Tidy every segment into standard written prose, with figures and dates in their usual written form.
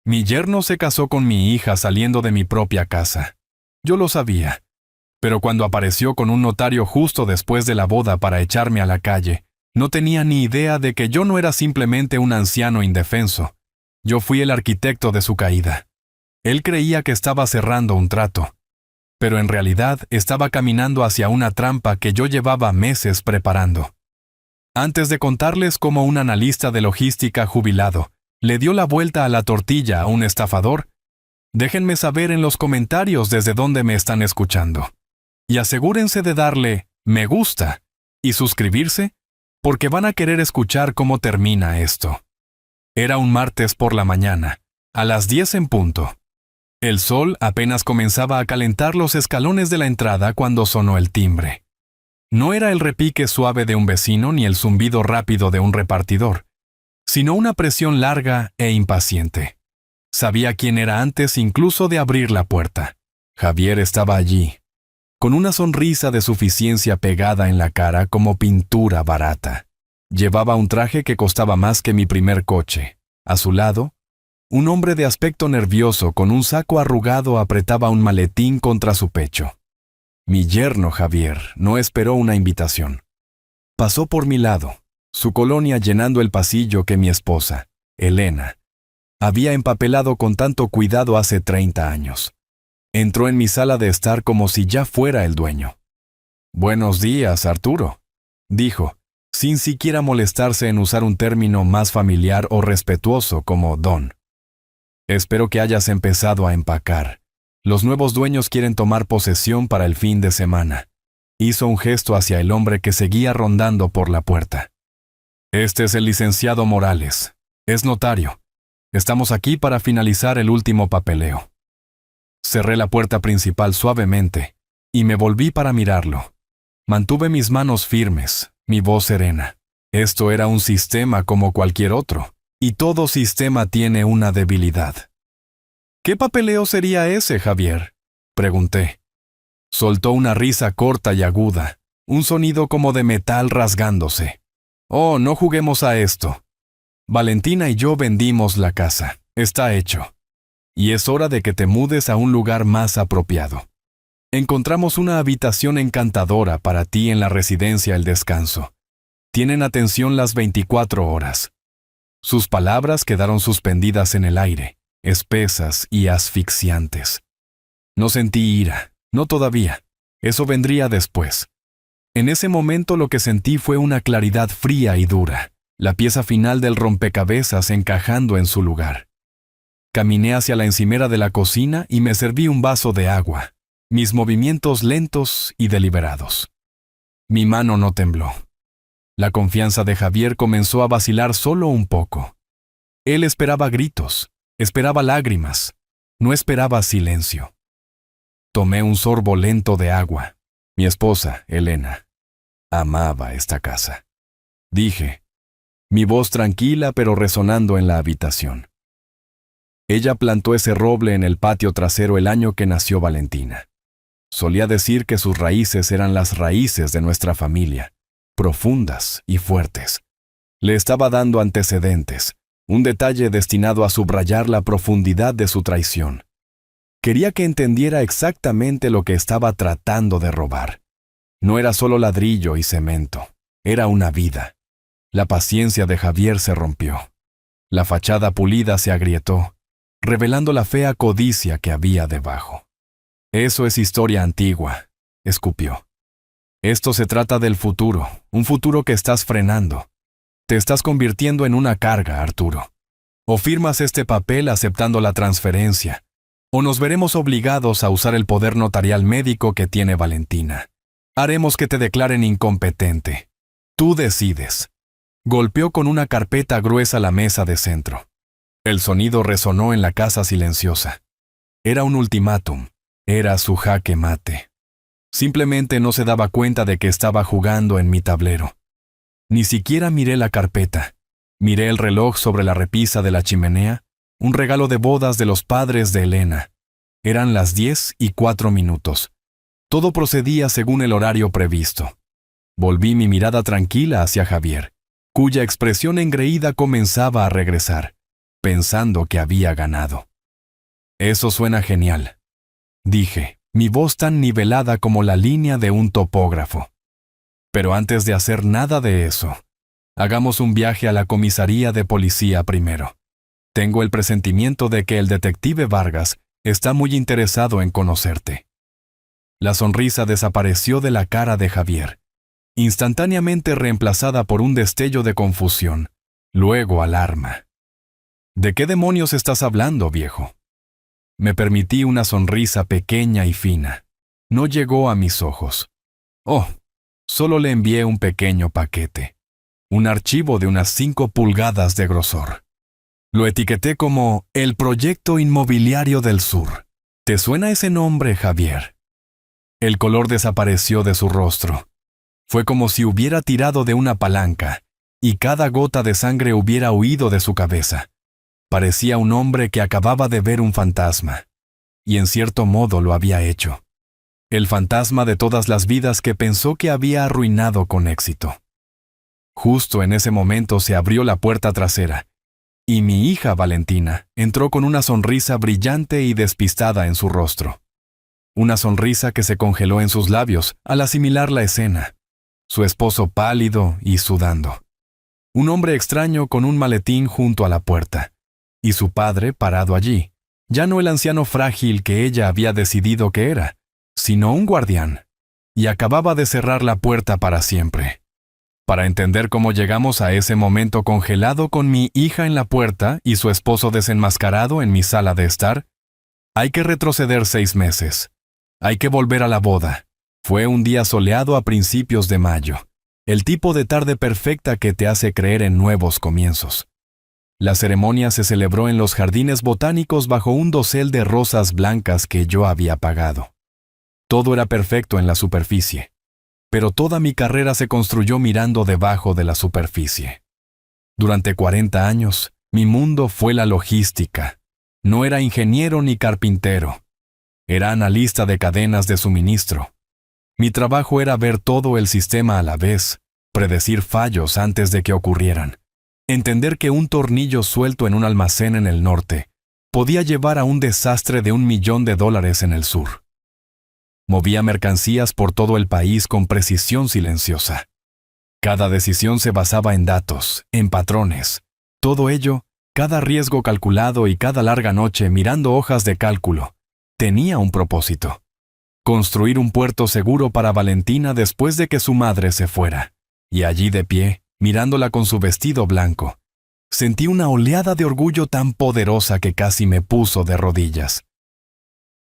Mi yerno se casó con mi hija saliendo de mi propia casa. Yo lo sabía. Pero cuando apareció con un notario justo después de la boda para echarme a la calle, no tenía ni idea de que yo no era simplemente un anciano indefenso. Yo fui el arquitecto de su caída. Él creía que estaba cerrando un trato, pero en realidad estaba caminando hacia una trampa que yo llevaba meses preparando. Antes de contarles cómo un analista de logística jubilado le dio la vuelta a la tortilla a un estafador, déjenme saber en los comentarios desde dónde me están escuchando. Y asegúrense de darle me gusta y suscribirse, porque van a querer escuchar cómo termina esto. Era un martes por la mañana, a las 10 en punto. El sol apenas comenzaba a calentar los escalones de la entrada cuando sonó el timbre. No era el repique suave de un vecino ni el zumbido rápido de un repartidor, sino una presión larga e impaciente. Sabía quién era antes incluso de abrir la puerta. Javier estaba allí, con una sonrisa de suficiencia pegada en la cara como pintura barata. Llevaba un traje que costaba más que mi primer coche. A su lado, un hombre de aspecto nervioso con un saco arrugado apretaba un maletín contra su pecho. Mi yerno Javier no esperó una invitación. Pasó por mi lado, su colonia llenando el pasillo que mi esposa, Elena, había empapelado con tanto cuidado hace 30 años. Entró en mi sala de estar como si ya fuera el dueño. «Buenos días, Arturo», dijo, sin siquiera molestarse en usar un término más familiar o respetuoso como don. «Espero que hayas empezado a empacar. Los nuevos dueños quieren tomar posesión para el fin de semana». Hizo un gesto hacia el hombre que seguía rondando por la puerta. «Este es el licenciado Morales. Es notario. Estamos aquí para finalizar el último papeleo». Cerré la puerta principal suavemente y me volví para mirarlo. Mantuve mis manos firmes, mi voz serena. Esto era un sistema como cualquier otro, y todo sistema tiene una debilidad. «¿Qué papeleo sería ese, Javier?», pregunté. Soltó una risa corta y aguda, un sonido como de metal rasgándose. «Oh, no juguemos a esto. Valentina y yo vendimos la casa. Está hecho. Y es hora de que te mudes a un lugar más apropiado. Encontramos una habitación encantadora para ti en la residencia El Descanso. Tienen atención las 24 horas. Sus palabras quedaron suspendidas en el aire, espesas y asfixiantes. No sentí ira, no todavía. Eso vendría después. En ese momento lo que sentí fue una claridad fría y dura, la pieza final del rompecabezas encajando en su lugar. Caminé hacia la encimera de la cocina y me serví un vaso de agua, mis movimientos lentos y deliberados. Mi mano no tembló. La confianza de Javier comenzó a vacilar solo un poco. Él esperaba gritos, esperaba lágrimas, no esperaba silencio. Tomé un sorbo lento de agua. Mi esposa, Elena, amaba esta casa. Dije, mi voz tranquila pero resonando en la habitación. Ella plantó ese roble en el patio trasero el año que nació Valentina. Solía decir que sus raíces eran las raíces de nuestra familia, profundas y fuertes. Le estaba dando antecedentes, un detalle destinado a subrayar la profundidad de su traición. Quería que entendiera exactamente lo que estaba tratando de robar. No era solo ladrillo y cemento, era una vida. La paciencia de Javier se rompió. La fachada pulida se agrietó, revelando la fea codicia que había debajo. «Eso es historia antigua», escupió. «Esto se trata del futuro, un futuro que estás frenando. Te estás convirtiendo en una carga, Arturo. O firmas este papel aceptando la transferencia, o nos veremos obligados a usar el poder notarial médico que tiene Valentina. Haremos que te declaren incompetente. Tú decides». Golpeó con una carpeta gruesa la mesa de centro. El sonido resonó en la casa silenciosa. Era un ultimátum. Era su jaque mate. Simplemente no se daba cuenta de que estaba jugando en mi tablero. Ni siquiera miré la carpeta. Miré el reloj sobre la repisa de la chimenea, un regalo de bodas de los padres de Elena. Eran las 10:04. Todo procedía según el horario previsto. Volví mi mirada tranquila hacia Javier, cuya expresión engreída comenzaba a regresar. pensando que había ganado. Eso suena genial, dije, mi voz tan nivelada como la línea de un topógrafo. Pero antes de hacer nada de eso, hagamos un viaje a la comisaría de policía primero. Tengo el presentimiento de que el detective Vargas está muy interesado en conocerte. La sonrisa desapareció de la cara de Javier, instantáneamente reemplazada por un destello de confusión, luego alarma. ¿De qué demonios estás hablando, viejo? Me permití una sonrisa pequeña y fina. No llegó a mis ojos. Oh, solo le envié un pequeño paquete. Un archivo de unas 5 pulgadas de grosor. Lo etiqueté como el Proyecto Inmobiliario del Sur. ¿Te suena ese nombre, Javier? El color desapareció de su rostro. Fue como si hubiera tirado de una palanca, y cada gota de sangre hubiera huido de su cabeza. Parecía un hombre que acababa de ver un fantasma, y en cierto modo lo había hecho. El fantasma de todas las vidas que pensó que había arruinado con éxito. Justo en ese momento se abrió la puerta trasera, y mi hija Valentina entró con una sonrisa brillante y despistada en su rostro. Una sonrisa que se congeló en sus labios al asimilar la escena. Su esposo pálido y sudando. Un hombre extraño con un maletín junto a la puerta. Y su padre parado allí, ya no el anciano frágil que ella había decidido que era, sino un guardián, y acababa de cerrar la puerta para siempre. Para entender cómo llegamos a ese momento congelado con mi hija en la puerta y su esposo desenmascarado en mi sala de estar, hay que retroceder 6 meses. Hay que volver a la boda. Fue un día soleado a principios de mayo, el tipo de tarde perfecta que te hace creer en nuevos comienzos. La ceremonia se celebró en los jardines botánicos bajo un dosel de rosas blancas que yo había pagado. Todo era perfecto en la superficie, pero toda mi carrera se construyó mirando debajo de la superficie. Durante 40 años, mi mundo fue la logística. No era ingeniero ni carpintero. Era analista de cadenas de suministro. Mi trabajo era ver todo el sistema a la vez, predecir fallos antes de que ocurrieran. Entender que un tornillo suelto en un almacén en el norte podía llevar a un desastre de $1 millón en el sur. Movía mercancías por todo el país con precisión silenciosa. Cada decisión se basaba en datos, en patrones. Todo ello, cada riesgo calculado y cada larga noche mirando hojas de cálculo, tenía un propósito. Construir un puerto seguro para Valentina después de que su madre se fuera. Y allí de pie, mirándola con su vestido blanco, sentí una oleada de orgullo tan poderosa que casi me puso de rodillas.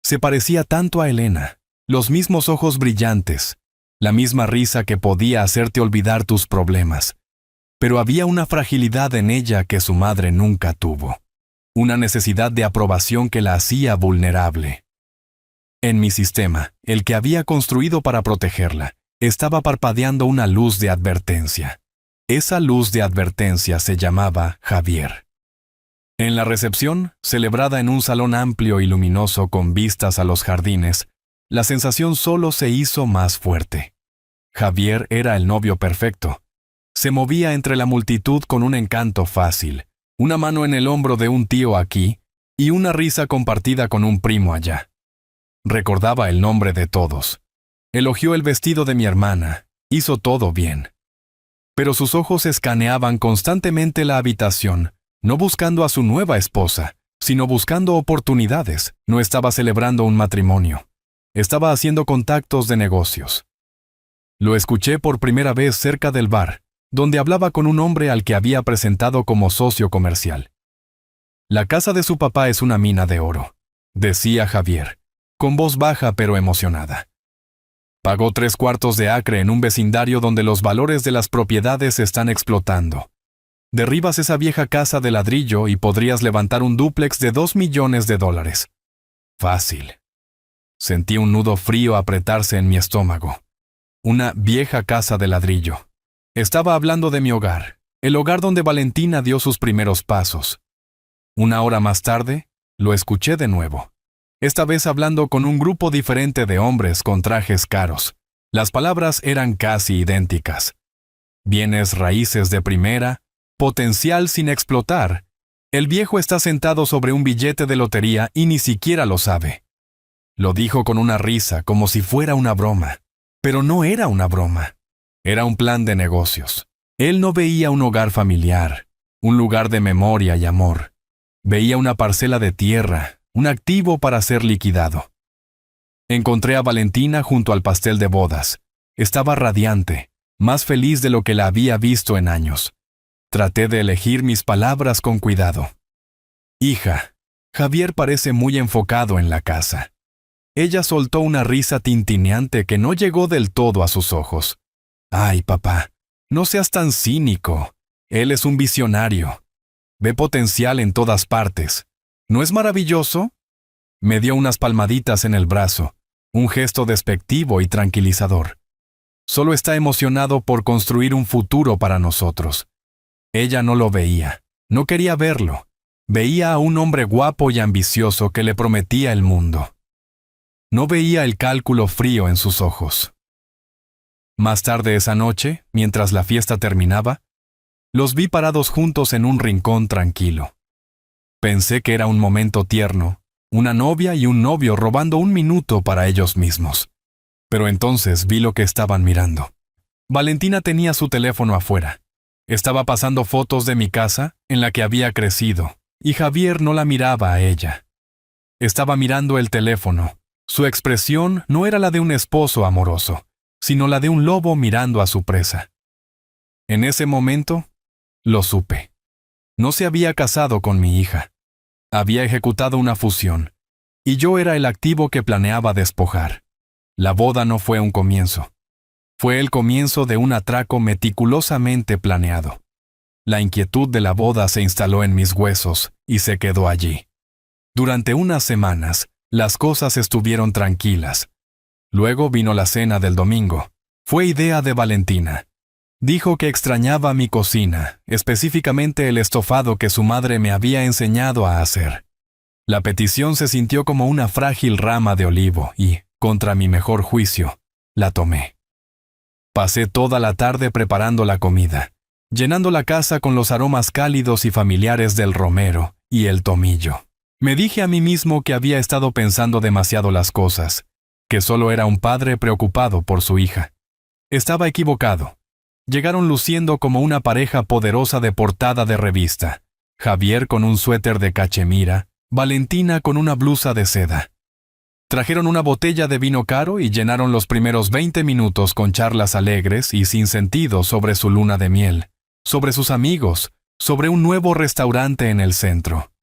Se parecía tanto a Elena, los mismos ojos brillantes, la misma risa que podía hacerte olvidar tus problemas. Pero había una fragilidad en ella que su madre nunca tuvo. Una necesidad de aprobación que la hacía vulnerable. En mi sistema, el que había construido para protegerla, estaba parpadeando una luz de advertencia. Esa luz de advertencia se llamaba Javier. En la recepción, celebrada en un salón amplio y luminoso con vistas a los jardines, la sensación solo se hizo más fuerte. Javier era el novio perfecto. Se movía entre la multitud con un encanto fácil, una mano en el hombro de un tío aquí y una risa compartida con un primo allá. Recordaba el nombre de todos. Elogió el vestido de mi hermana, hizo todo bien. Pero sus ojos escaneaban constantemente la habitación, no buscando a su nueva esposa, sino buscando oportunidades. No estaba celebrando un matrimonio. Estaba haciendo contactos de negocios. Lo escuché por primera vez cerca del bar, donde hablaba con un hombre al que había presentado como socio comercial. La casa de su papá es una mina de oro, decía Javier, con voz baja pero emocionada. Pagó 3/4 de acre en un vecindario donde los valores de las propiedades están explotando. Derribas esa vieja casa de ladrillo y podrías levantar un dúplex de $2 millones. Fácil. Sentí un nudo frío apretarse en mi estómago. Una vieja casa de ladrillo. Estaba hablando de mi hogar, el hogar donde Valentina dio sus primeros pasos. Una hora más tarde, lo escuché de nuevo. Esta vez hablando con un grupo diferente de hombres con trajes caros. Las palabras eran casi idénticas. Bienes raíces de primera, potencial sin explotar, El viejo está sentado sobre un billete de lotería y ni siquiera lo sabe. Lo dijo con una risa, como si fuera una broma. Pero no era una broma. Era un plan de negocios. Él no veía un hogar familiar, un lugar de memoria y amor. Veía una parcela de tierra, un activo para ser liquidado. Encontré a Valentina junto al pastel de bodas. Estaba radiante, más feliz de lo que la había visto en años. Traté de elegir mis palabras con cuidado. Hija, Javier parece muy enfocado en la casa. Ella soltó una risa tintineante que no llegó del todo a sus ojos. Ay, papá, no seas tan cínico. Él es un visionario. Ve potencial en todas partes. ¿No es maravilloso? Me dio unas palmaditas en el brazo, un gesto despectivo y tranquilizador. Solo está emocionado por construir un futuro para nosotros. Ella no lo veía, no quería verlo. Veía a un hombre guapo y ambicioso que le prometía el mundo. No veía el cálculo frío en sus ojos. Más tarde esa noche, mientras la fiesta terminaba, los vi parados juntos en un rincón tranquilo. Pensé que era un momento tierno, una novia y un novio robando un minuto para ellos mismos. Pero entonces vi lo que estaban mirando. Valentina tenía su teléfono afuera. Estaba pasando fotos de mi casa, en la que había crecido, y Javier no la miraba a ella. Estaba mirando el teléfono. Su expresión no era la de un esposo amoroso, sino la de un lobo mirando a su presa. En ese momento, lo supe. No se había casado con mi hija. Había ejecutado una fusión, y yo era el activo que planeaba despojar. La boda no fue un comienzo. Fue el comienzo de un atraco meticulosamente planeado. La inquietud de la boda se instaló en mis huesos y se quedó allí. Durante unas semanas, las cosas estuvieron tranquilas. Luego vino la cena del domingo. Fue idea de Valentina. Dijo que extrañaba mi cocina, específicamente el estofado que su madre me había enseñado a hacer. La petición se sintió como una frágil rama de olivo y, contra mi mejor juicio, la tomé. Pasé toda la tarde preparando la comida, llenando la casa con los aromas cálidos y familiares del romero y el tomillo. Me dije a mí mismo que había estado pensando demasiado las cosas, que solo era un padre preocupado por su hija. Estaba equivocado. Llegaron luciendo como una pareja poderosa de portada de revista. Javier con un suéter de cachemira, Valentina con una blusa de seda. Trajeron una botella de vino caro y llenaron los primeros 20 minutos con charlas alegres y sin sentido sobre su luna de miel, sobre sus amigos, sobre un nuevo restaurante en el centro.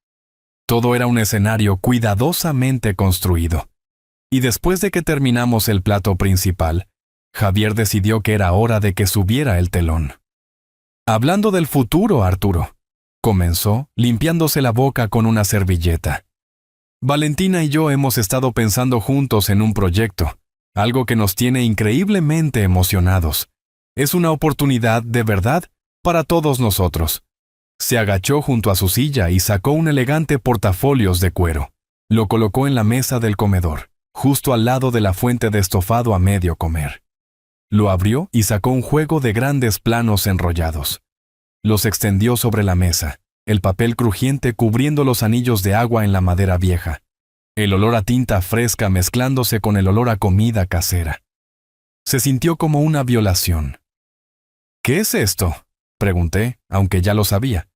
Todo era un escenario cuidadosamente construido. Y después de que terminamos el plato principal, Javier decidió que era hora de que subiera el telón. Hablando del futuro, Arturo, comenzó, limpiándose la boca con una servilleta. Valentina y yo hemos estado pensando juntos en un proyecto, algo que nos tiene increíblemente emocionados. Es una oportunidad, de verdad, para todos nosotros. Se agachó junto a su silla y sacó un elegante portafolios de cuero. Lo colocó en la mesa del comedor, justo al lado de la fuente de estofado a medio comer. Lo abrió y sacó un juego de grandes planos enrollados. Los extendió sobre la mesa, el papel crujiente cubriendo los anillos de agua en la madera vieja, el olor a tinta fresca mezclándose con el olor a comida casera. Se sintió como una violación. ¿Qué es esto?, pregunté, aunque ya lo sabía.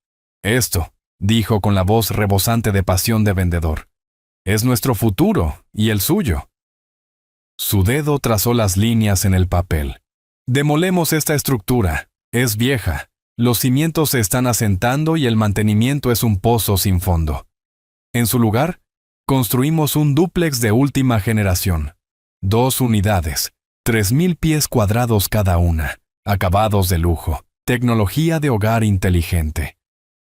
Esto, dijo con la voz rebosante de pasión de vendedor. Es nuestro futuro y el suyo. Su dedo trazó las líneas en el papel. Demolemos esta estructura. Es vieja. Los cimientos se están asentando y el mantenimiento es un pozo sin fondo. En su lugar, construimos un dúplex de última generación. 2 unidades, 3,000 pies cuadrados cada una, acabados de lujo, tecnología de hogar inteligente.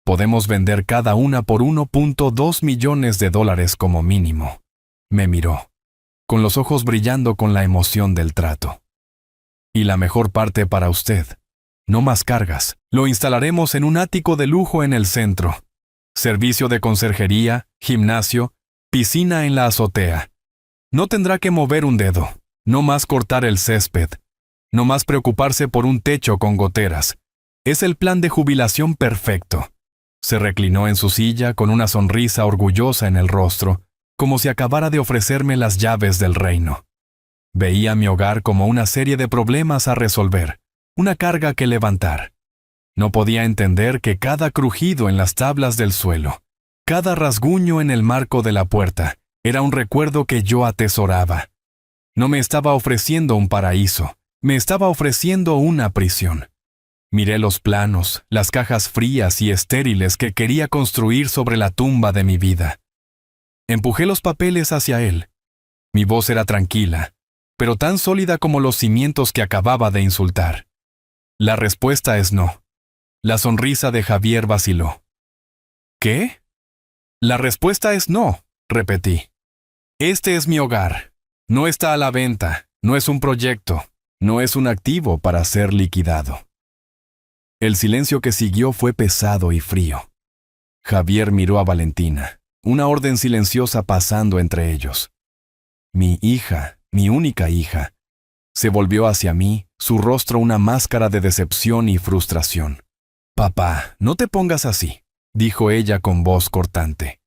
Podemos vender cada una por $1.2 millones como mínimo. Me miró, con los ojos brillando con la emoción del trato. Y la mejor parte para usted. No más cargas. Lo instalaremos en un ático de lujo en el centro. Servicio de conserjería, gimnasio, piscina en la azotea. No tendrá que mover un dedo. No más cortar el césped. No más preocuparse por un techo con goteras. Es el plan de jubilación perfecto. Se reclinó en su silla con una sonrisa orgullosa en el rostro, como si acabara de ofrecerme las llaves del reino. Veía mi hogar como una serie de problemas a resolver, una carga que levantar. No podía entender que cada crujido en las tablas del suelo, cada rasguño en el marco de la puerta, era un recuerdo que yo atesoraba. No me estaba ofreciendo un paraíso, me estaba ofreciendo una prisión. Miré los planos, las cajas frías y estériles que quería construir sobre la tumba de mi vida. Empujé los papeles hacia él. Mi voz era tranquila, pero tan sólida como los cimientos que acababa de insultar. La respuesta es no. La sonrisa de Javier vaciló. ¿Qué? La respuesta es no, repetí. Este es mi hogar. No está a la venta, no es un proyecto, no es un activo para ser liquidado. El silencio que siguió fue pesado y frío. Javier miró a Valentina, una orden silenciosa pasando entre ellos. Mi hija, mi única hija, se volvió hacia mí, su rostro una máscara de decepción y frustración. Papá, no te pongas así, dijo ella con voz cortante.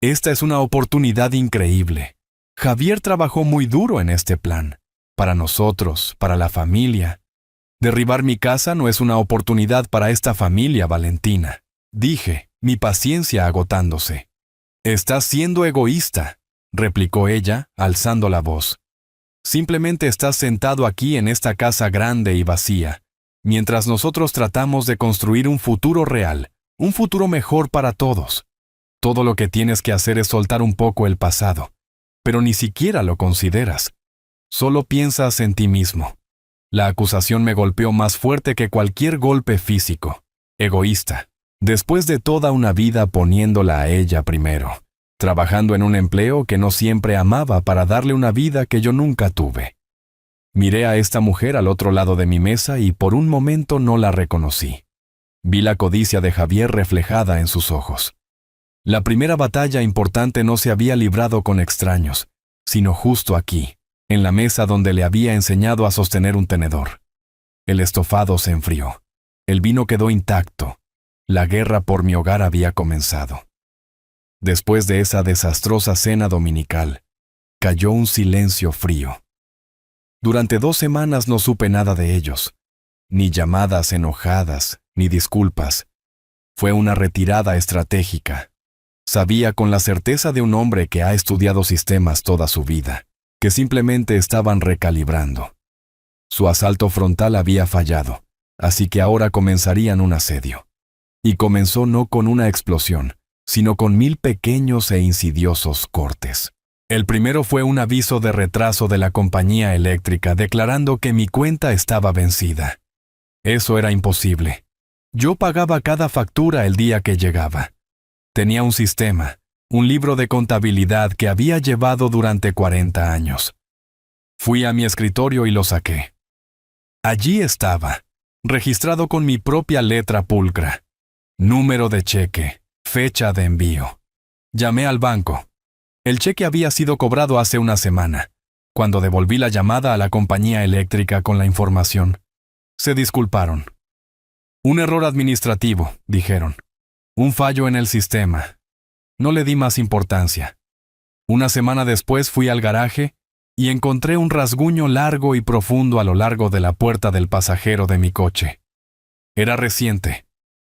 Esta es una oportunidad increíble. Javier trabajó muy duro en este plan, para nosotros, para la familia. Derribar mi casa no es una oportunidad para esta familia, Valentina, dije, mi paciencia agotándose. Estás siendo egoísta, replicó ella, alzando la voz. Simplemente estás sentado aquí en esta casa grande y vacía, mientras nosotros tratamos de construir un futuro real, un futuro mejor para todos. Todo lo que tienes que hacer es soltar un poco el pasado, pero ni siquiera lo consideras. Solo piensas en ti mismo. La acusación me golpeó más fuerte que cualquier golpe físico. Egoísta. Después de toda una vida poniéndola a ella primero, trabajando en un empleo que no siempre amaba para darle una vida que yo nunca tuve. Miré a esta mujer al otro lado de mi mesa y por un momento no la reconocí. Vi la codicia de Javier reflejada en sus ojos. La primera batalla importante no se había librado con extraños, sino justo aquí, en la mesa donde le había enseñado a sostener un tenedor. El estofado se enfrió. El vino quedó intacto. La guerra por mi hogar había comenzado. Después de esa desastrosa cena dominical, cayó un silencio frío. Durante 2 semanas no supe nada de ellos, ni llamadas enojadas, ni disculpas. Fue una retirada estratégica. Sabía con la certeza de un hombre que ha estudiado sistemas toda su vida, que simplemente estaban recalibrando. Su asalto frontal había fallado, así que ahora comenzarían un asedio. Y comenzó no con una explosión, sino con 1000 pequeños e insidiosos cortes. El primero fue un aviso de retraso de la compañía eléctrica declarando que mi cuenta estaba vencida. Eso era imposible. Yo pagaba cada factura el día que llegaba. Tenía un sistema, un libro de contabilidad que había llevado durante 40 años. Fui a mi escritorio y lo saqué. Allí estaba, registrado con mi propia letra pulcra. Número de cheque, fecha de envío. Llamé al banco. El cheque había sido cobrado hace una semana. Cuando devolví la llamada a la compañía eléctrica con la información, se disculparon. Un error administrativo, dijeron. Un fallo en el sistema. No le di más importancia. Una semana después fui al garaje y encontré un rasguño largo y profundo a lo largo de la puerta del pasajero de mi coche. Era reciente.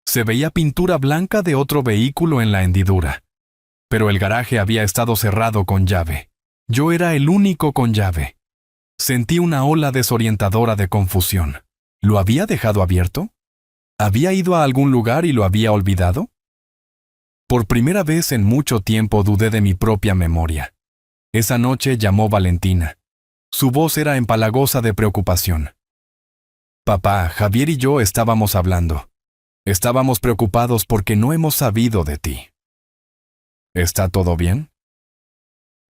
Se veía pintura blanca de otro vehículo en la hendidura. Pero el garaje había estado cerrado con llave. Yo era el único con llave. Sentí una ola desorientadora de confusión. ¿Lo había dejado abierto? ¿Había ido a algún lugar y lo había olvidado? Por primera vez en mucho tiempo dudé de mi propia memoria. Esa noche llamó Valentina. Su voz era empalagosa de preocupación. Papá, Javier y yo estábamos hablando. Estábamos preocupados porque no hemos sabido de ti. ¿Está todo bien?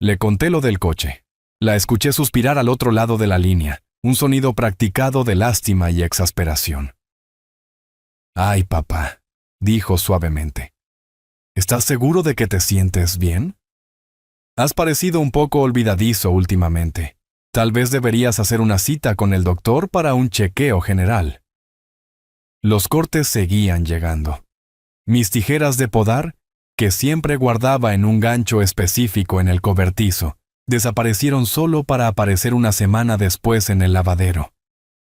Le conté lo del coche. La escuché suspirar al otro lado de la línea, un sonido practicado de lástima y exasperación. Ay, papá, dijo suavemente. ¿Estás seguro de que te sientes bien? Has parecido un poco olvidadizo últimamente. Tal vez deberías hacer una cita con el doctor para un chequeo general. Los cortes seguían llegando. Mis tijeras de podar, que siempre guardaba en un gancho específico en el cobertizo, desaparecieron solo para aparecer una semana después en el lavadero.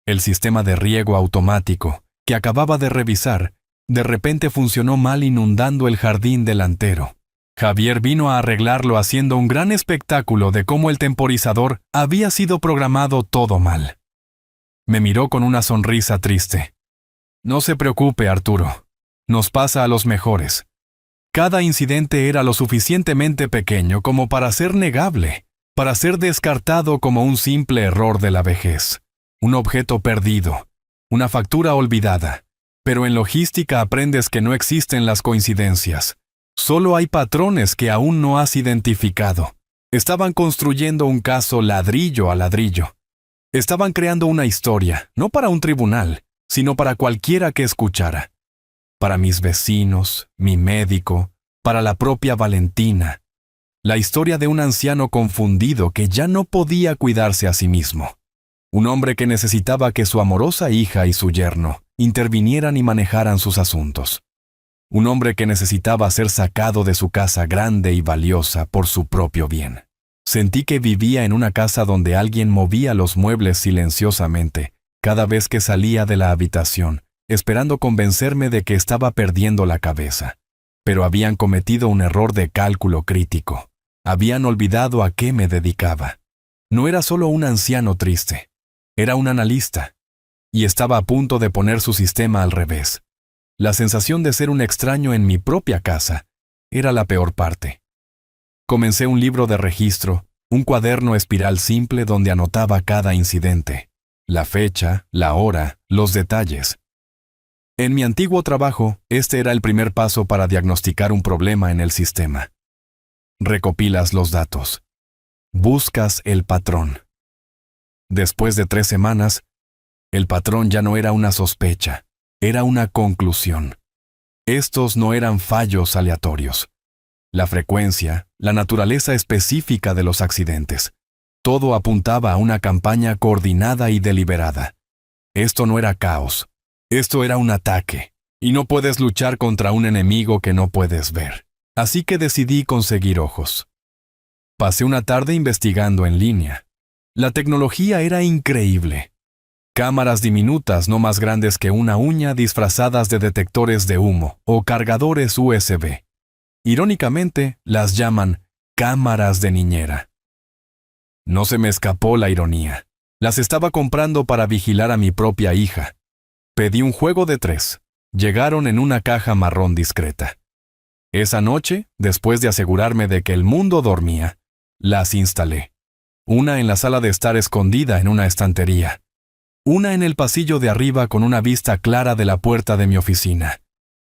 El sistema de riego automático, que acababa de revisar, de repente funcionó mal inundando el jardín delantero. Javier vino a arreglarlo haciendo un gran espectáculo de cómo el temporizador había sido programado todo mal. Me miró con una sonrisa triste. No se preocupe, Arturo. Nos pasa a los mejores. Cada incidente era lo suficientemente pequeño como para ser negable, para ser descartado como un simple error de la vejez, un objeto perdido, una factura olvidada. Pero en logística aprendes que no existen las coincidencias. Solo hay patrones que aún no has identificado. Estaban construyendo un caso ladrillo a ladrillo. Estaban creando una historia, no para un tribunal, sino para cualquiera que escuchara. Para mis vecinos, mi médico, para la propia Valentina. La historia de un anciano confundido que ya no podía cuidarse a sí mismo. Un hombre que necesitaba que su amorosa hija y su yerno intervinieran y manejaran sus asuntos. Un hombre que necesitaba ser sacado de su casa grande y valiosa por su propio bien. Sentí que vivía en una casa donde alguien movía los muebles silenciosamente cada vez que salía de la habitación, esperando convencerme de que estaba perdiendo la cabeza. Pero habían cometido un error de cálculo crítico. Habían olvidado a qué me dedicaba. No era solo un anciano triste. Era un analista. Y estaba a punto de poner su sistema al revés. La sensación de ser un extraño en mi propia casa era la peor parte. Comencé un libro de registro, un cuaderno espiral simple donde anotaba cada incidente, la fecha, la hora, los detalles. En mi antiguo trabajo, este era el primer paso para diagnosticar un problema en el sistema. Recopilas los datos. Buscas el patrón. Después de 3 semanas, el patrón ya no era una sospecha, era una conclusión. Estos no eran fallos aleatorios. La frecuencia, la naturaleza específica de los accidentes. Todo apuntaba a una campaña coordinada y deliberada. Esto no era caos. Esto era un ataque. Y no puedes luchar contra un enemigo que no puedes ver. Así que decidí conseguir ojos. Pasé una tarde investigando en línea. La tecnología era increíble. Cámaras diminutas no más grandes que una uña disfrazadas de detectores de humo o cargadores USB. Irónicamente, las llaman cámaras de niñera. No se me escapó la ironía. Las estaba comprando para vigilar a mi propia hija. Pedí un juego de 3. Llegaron en una caja marrón discreta. Esa noche, después de asegurarme de que el mundo dormía, las instalé. Una en la sala de estar escondida en una estantería. Una en el pasillo de arriba con una vista clara de la puerta de mi oficina.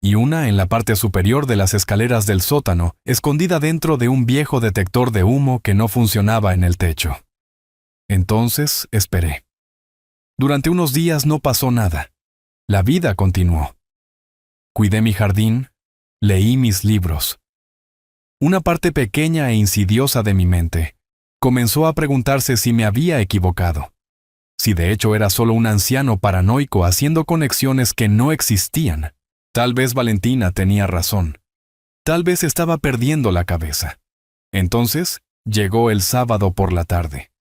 Y una en la parte superior de las escaleras del sótano, escondida dentro de un viejo detector de humo que no funcionaba en el techo. Entonces esperé. Durante unos días no pasó nada. La vida continuó. Cuidé mi jardín, leí mis libros. Una parte pequeña e insidiosa de mi mente comenzó a preguntarse si me había equivocado. Si de hecho era solo un anciano paranoico haciendo conexiones que no existían. Tal vez Valentina tenía razón. Tal vez estaba perdiendo la cabeza. Entonces, llegó el sábado por la tarde.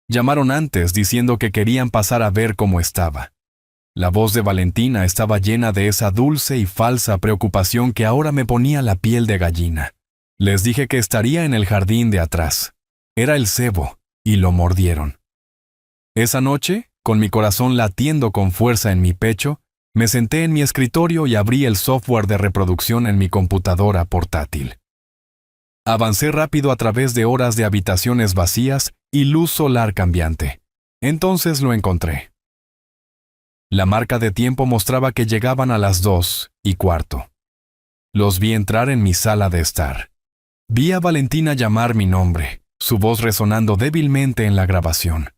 Llamaron antes diciendo que querían pasar a ver cómo estaba. La voz de Valentina estaba llena de esa dulce y falsa preocupación que ahora me ponía la piel de gallina. Les dije que estaría en el jardín de atrás. Era el cebo, y lo mordieron. Esa noche, con mi corazón latiendo con fuerza en mi pecho, me senté en mi escritorio y abrí el software de reproducción en mi computadora portátil. Avancé rápido a través de horas de habitaciones vacías y luz solar cambiante. Entonces lo encontré. La marca de tiempo mostraba que llegaban a las 2:15. Los vi entrar en mi sala de estar. Vi a Valentina llamar mi nombre, su voz resonando débilmente en la grabación.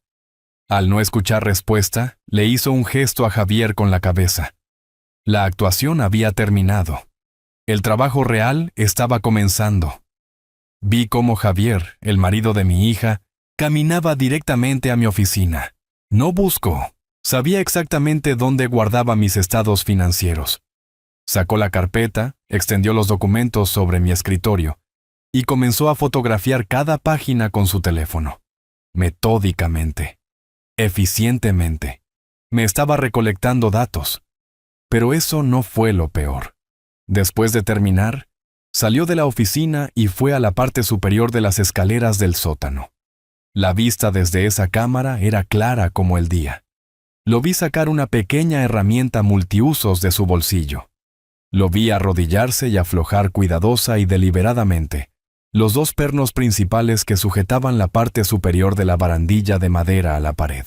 Al no escuchar respuesta, le hizo un gesto a Javier con la cabeza. La actuación había terminado. El trabajo real estaba comenzando. Vi cómo Javier, el marido de mi hija, caminaba directamente a mi oficina. No buscó. Sabía exactamente dónde guardaba mis estados financieros. Sacó la carpeta, extendió los documentos sobre mi escritorio y comenzó a fotografiar cada página con su teléfono. Metódicamente. Eficientemente. Me estaba recolectando datos. Pero eso no fue lo peor. Después de terminar, salió de la oficina y fue a la parte superior de las escaleras del sótano. La vista desde esa cámara era clara como el día. Lo vi sacar una pequeña herramienta multiusos de su bolsillo. Lo vi arrodillarse y aflojar cuidadosa y deliberadamente los dos pernos principales que sujetaban la parte superior de la barandilla de madera a la pared.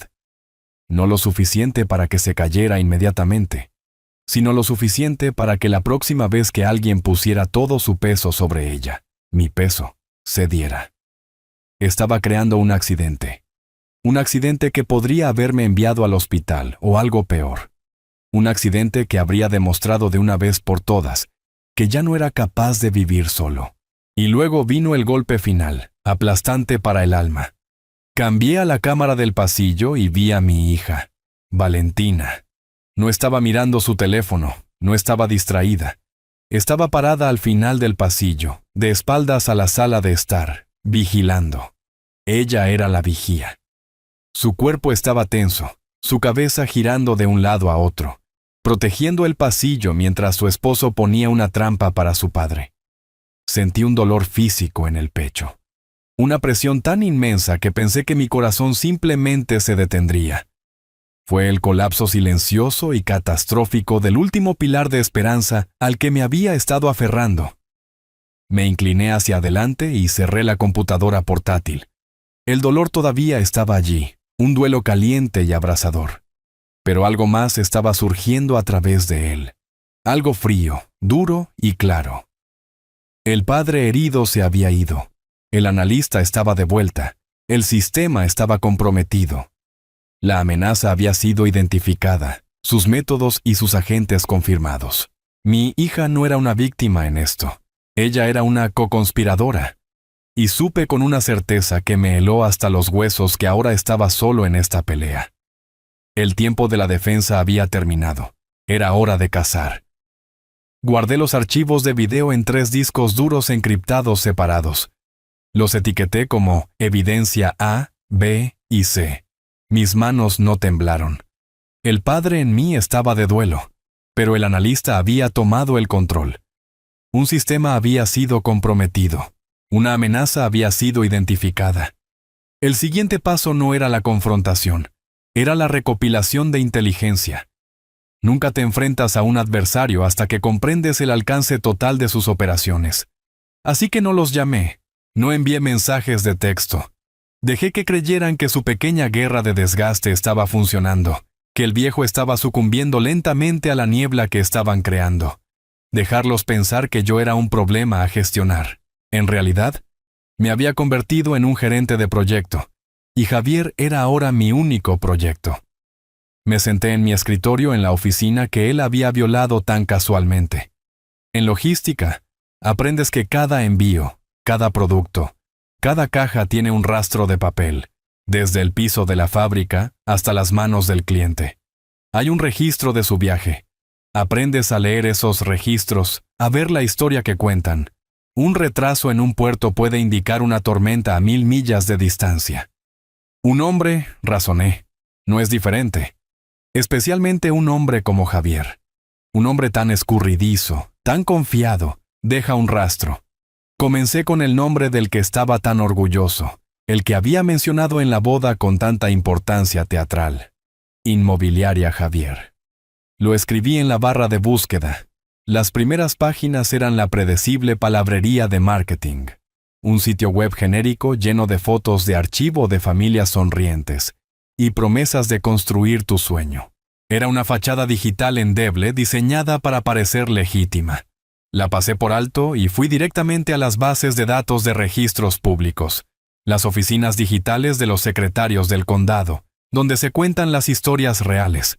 No lo suficiente para que se cayera inmediatamente, sino lo suficiente para que la próxima vez que alguien pusiera todo su peso sobre ella, mi peso, cediera. Estaba creando un accidente que podría haberme enviado al hospital o algo peor. Un accidente que habría demostrado de una vez por todas que ya no era capaz de vivir solo. Y luego vino el golpe final, aplastante para el alma. Cambié a la cámara del pasillo y vi a mi hija, Valentina. No estaba mirando su teléfono, no estaba distraída. Estaba parada al final del pasillo, de espaldas a la sala de estar, vigilando. Ella era la vigía. Su cuerpo estaba tenso, su cabeza girando de un lado a otro, protegiendo el pasillo mientras su esposo ponía una trampa para su padre. Sentí un dolor físico en el pecho. Una presión tan inmensa que pensé que mi corazón simplemente se detendría. Fue el colapso silencioso y catastrófico del último pilar de esperanza al que me había estado aferrando. Me incliné hacia adelante y cerré la computadora portátil. El dolor todavía estaba allí, un duelo caliente y abrasador. Pero algo más estaba surgiendo a través de él. Algo frío, duro y claro. El padre herido se había ido. El analista estaba de vuelta. El sistema estaba comprometido. La amenaza había sido identificada, sus métodos y sus agentes confirmados. Mi hija no era una víctima en esto. Ella era una coconspiradora. Y supe con una certeza que me heló hasta los huesos que ahora estaba solo en esta pelea. El tiempo de la defensa había terminado. Era hora de cazar. Guardé los archivos de video en 3 discos duros encriptados separados. Los etiqueté como evidencia A, B y C. Mis manos no temblaron. El padre en mí estaba de duelo, pero el analista había tomado el control. Un sistema había sido comprometido. Una amenaza había sido identificada. El siguiente paso no era la confrontación, era la recopilación de inteligencia. Nunca te enfrentas a un adversario hasta que comprendes el alcance total de sus operaciones. Así que no los llamé, no envié mensajes de texto. Dejé que creyeran que su pequeña guerra de desgaste estaba funcionando, que el viejo estaba sucumbiendo lentamente a la niebla que estaban creando. Dejarlos pensar que yo era un problema a gestionar. En realidad, me había convertido en un gerente de proyecto, y Javier era ahora mi único proyecto. Me senté en mi escritorio en la oficina que él había violado tan casualmente. En logística, aprendes que cada envío, cada producto, cada caja tiene un rastro de papel, desde el piso de la fábrica hasta las manos del cliente. Hay un registro de su viaje. Aprendes a leer esos registros, a ver la historia que cuentan. Un retraso en un puerto puede indicar una tormenta a 1000 millas de distancia. Un hombre, razoné, no es diferente. Especialmente un hombre como Javier. Un hombre tan escurridizo, tan confiado, deja un rastro. Comencé con el nombre del que estaba tan orgulloso, el que había mencionado en la boda con tanta importancia teatral. Inmobiliaria Javier. Lo escribí en la barra de búsqueda. Las primeras páginas eran la predecible palabrería de marketing. Un sitio web genérico lleno de fotos de archivo de familias sonrientes y promesas de construir tu sueño. Era una fachada digital endeble diseñada para parecer legítima. La pasé por alto y fui directamente a las bases de datos de registros públicos, las oficinas digitales de los secretarios del condado, donde se cuentan las historias reales.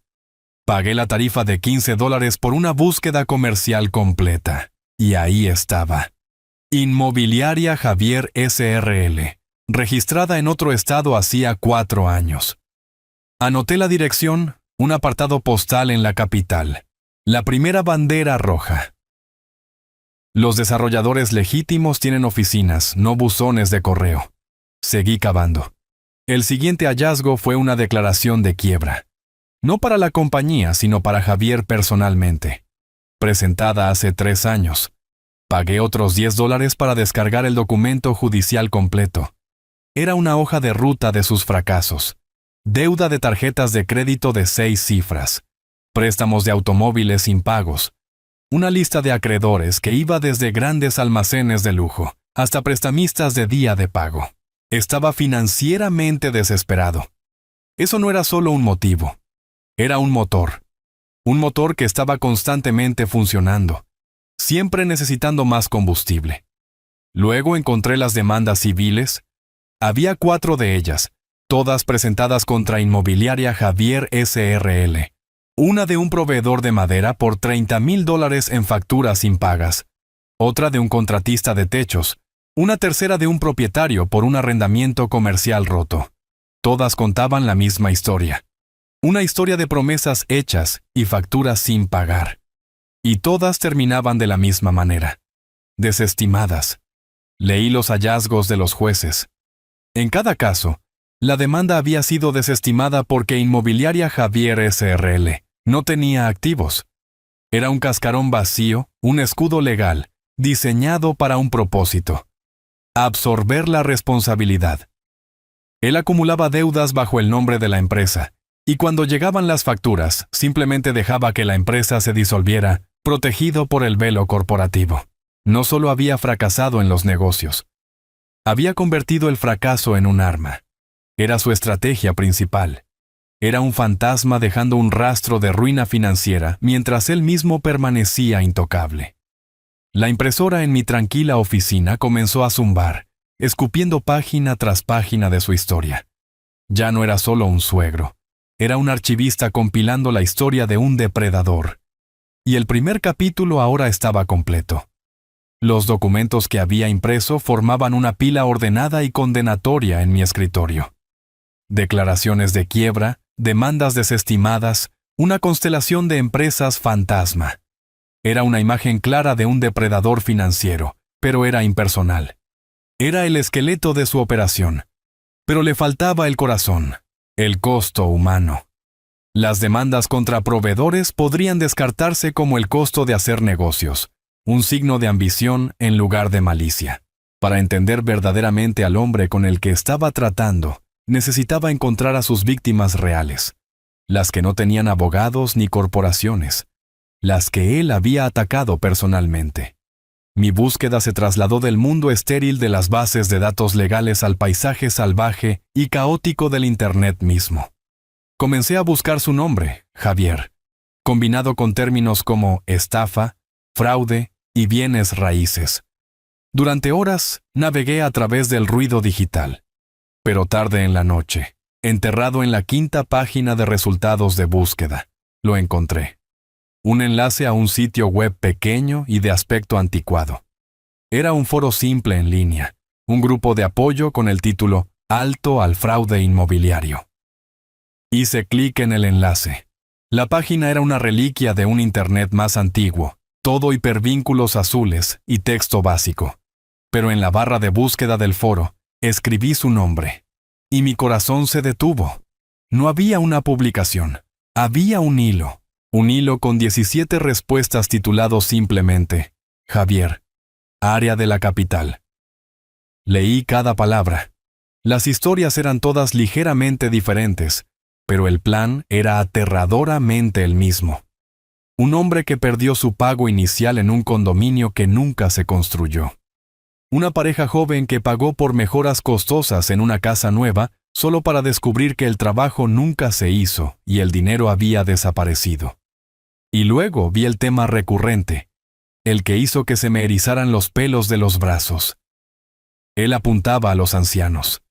Pagué la tarifa de $15 por una búsqueda comercial completa, y ahí estaba. Inmobiliaria Javier SRL, registrada en otro estado hacía 4 años. Anoté la dirección, un apartado postal en la capital. La primera bandera roja. Los desarrolladores legítimos tienen oficinas, no buzones de correo. Seguí cavando. El siguiente hallazgo fue una declaración de quiebra. No para la compañía, sino para Javier personalmente. Presentada hace 3 años. Pagué otros $10 para descargar el documento judicial completo. Era una hoja de ruta de sus fracasos. Deuda de tarjetas de crédito de 6 cifras. Préstamos de automóviles impagos. Una lista de acreedores que iba desde grandes almacenes de lujo hasta prestamistas de día de pago. Estaba financieramente desesperado. Eso no era solo un motivo. Era un motor. Un motor que estaba constantemente funcionando, siempre necesitando más combustible. Luego encontré las demandas civiles. Había 4 de ellas, todas presentadas contra Inmobiliaria Javier S.R.L. Una de un proveedor de madera por $30,000 en facturas impagas. Otra de un contratista de techos. Una tercera de un propietario por un arrendamiento comercial roto. Todas contaban la misma historia. Una historia de promesas hechas y facturas sin pagar. Y todas terminaban de la misma manera. Desestimadas. Leí los hallazgos de los jueces. En cada caso, la demanda había sido desestimada porque Inmobiliaria Javier S.R.L. no tenía activos. Era un cascarón vacío, un escudo legal, diseñado para un propósito: absorber la responsabilidad. Él acumulaba deudas bajo el nombre de la empresa, y cuando llegaban las facturas, simplemente dejaba que la empresa se disolviera, protegido por el velo corporativo. No solo había fracasado en los negocios, había convertido el fracaso en un arma. Era su estrategia principal. Era un fantasma dejando un rastro de ruina financiera mientras él mismo permanecía intocable. La impresora en mi tranquila oficina comenzó a zumbar, escupiendo página tras página de su historia. Ya no era solo un suegro. Era un archivista compilando la historia de un depredador. Y el primer capítulo ahora estaba completo. Los documentos que había impreso formaban una pila ordenada y condenatoria en mi escritorio. Declaraciones de quiebra, demandas desestimadas, una constelación de empresas fantasma. Era una imagen clara de un depredador financiero, pero era impersonal. Era el esqueleto de su operación, pero le faltaba el corazón, el costo humano. Las demandas contra proveedores podrían descartarse como el costo de hacer negocios, un signo de ambición en lugar de malicia. Para entender verdaderamente al hombre con el que estaba tratando, necesitaba encontrar a sus víctimas reales, las que no tenían abogados ni corporaciones, las que él había atacado personalmente. Mi búsqueda se trasladó del mundo estéril de las bases de datos legales al paisaje salvaje y caótico del Internet mismo. Comencé a buscar su nombre, Javier, combinado con términos como estafa, fraude y bienes raíces. Durante horas navegué a través del ruido digital. Pero tarde en la noche, enterrado en la 5ª página de resultados de búsqueda, lo encontré. Un enlace a un sitio web pequeño y de aspecto anticuado. Era un foro simple en línea, un grupo de apoyo con el título Alto al fraude inmobiliario. Hice clic en el enlace. La página era una reliquia de un Internet más antiguo, todo hipervínculos azules y texto básico. Pero en la barra de búsqueda del foro, escribí su nombre, y mi corazón se detuvo. No había una publicación, había un hilo con 17 respuestas titulado simplemente, Javier, área de la capital. Leí cada palabra. Las historias eran todas ligeramente diferentes, pero el plan era aterradoramente el mismo. Un hombre que perdió su pago inicial en un condominio que nunca se construyó. Una pareja joven que pagó por mejoras costosas en una casa nueva solo para descubrir que el trabajo nunca se hizo y el dinero había desaparecido. Y luego vi el tema recurrente, el que hizo que se me erizaran los pelos de los brazos. Él apuntaba a los ancianos.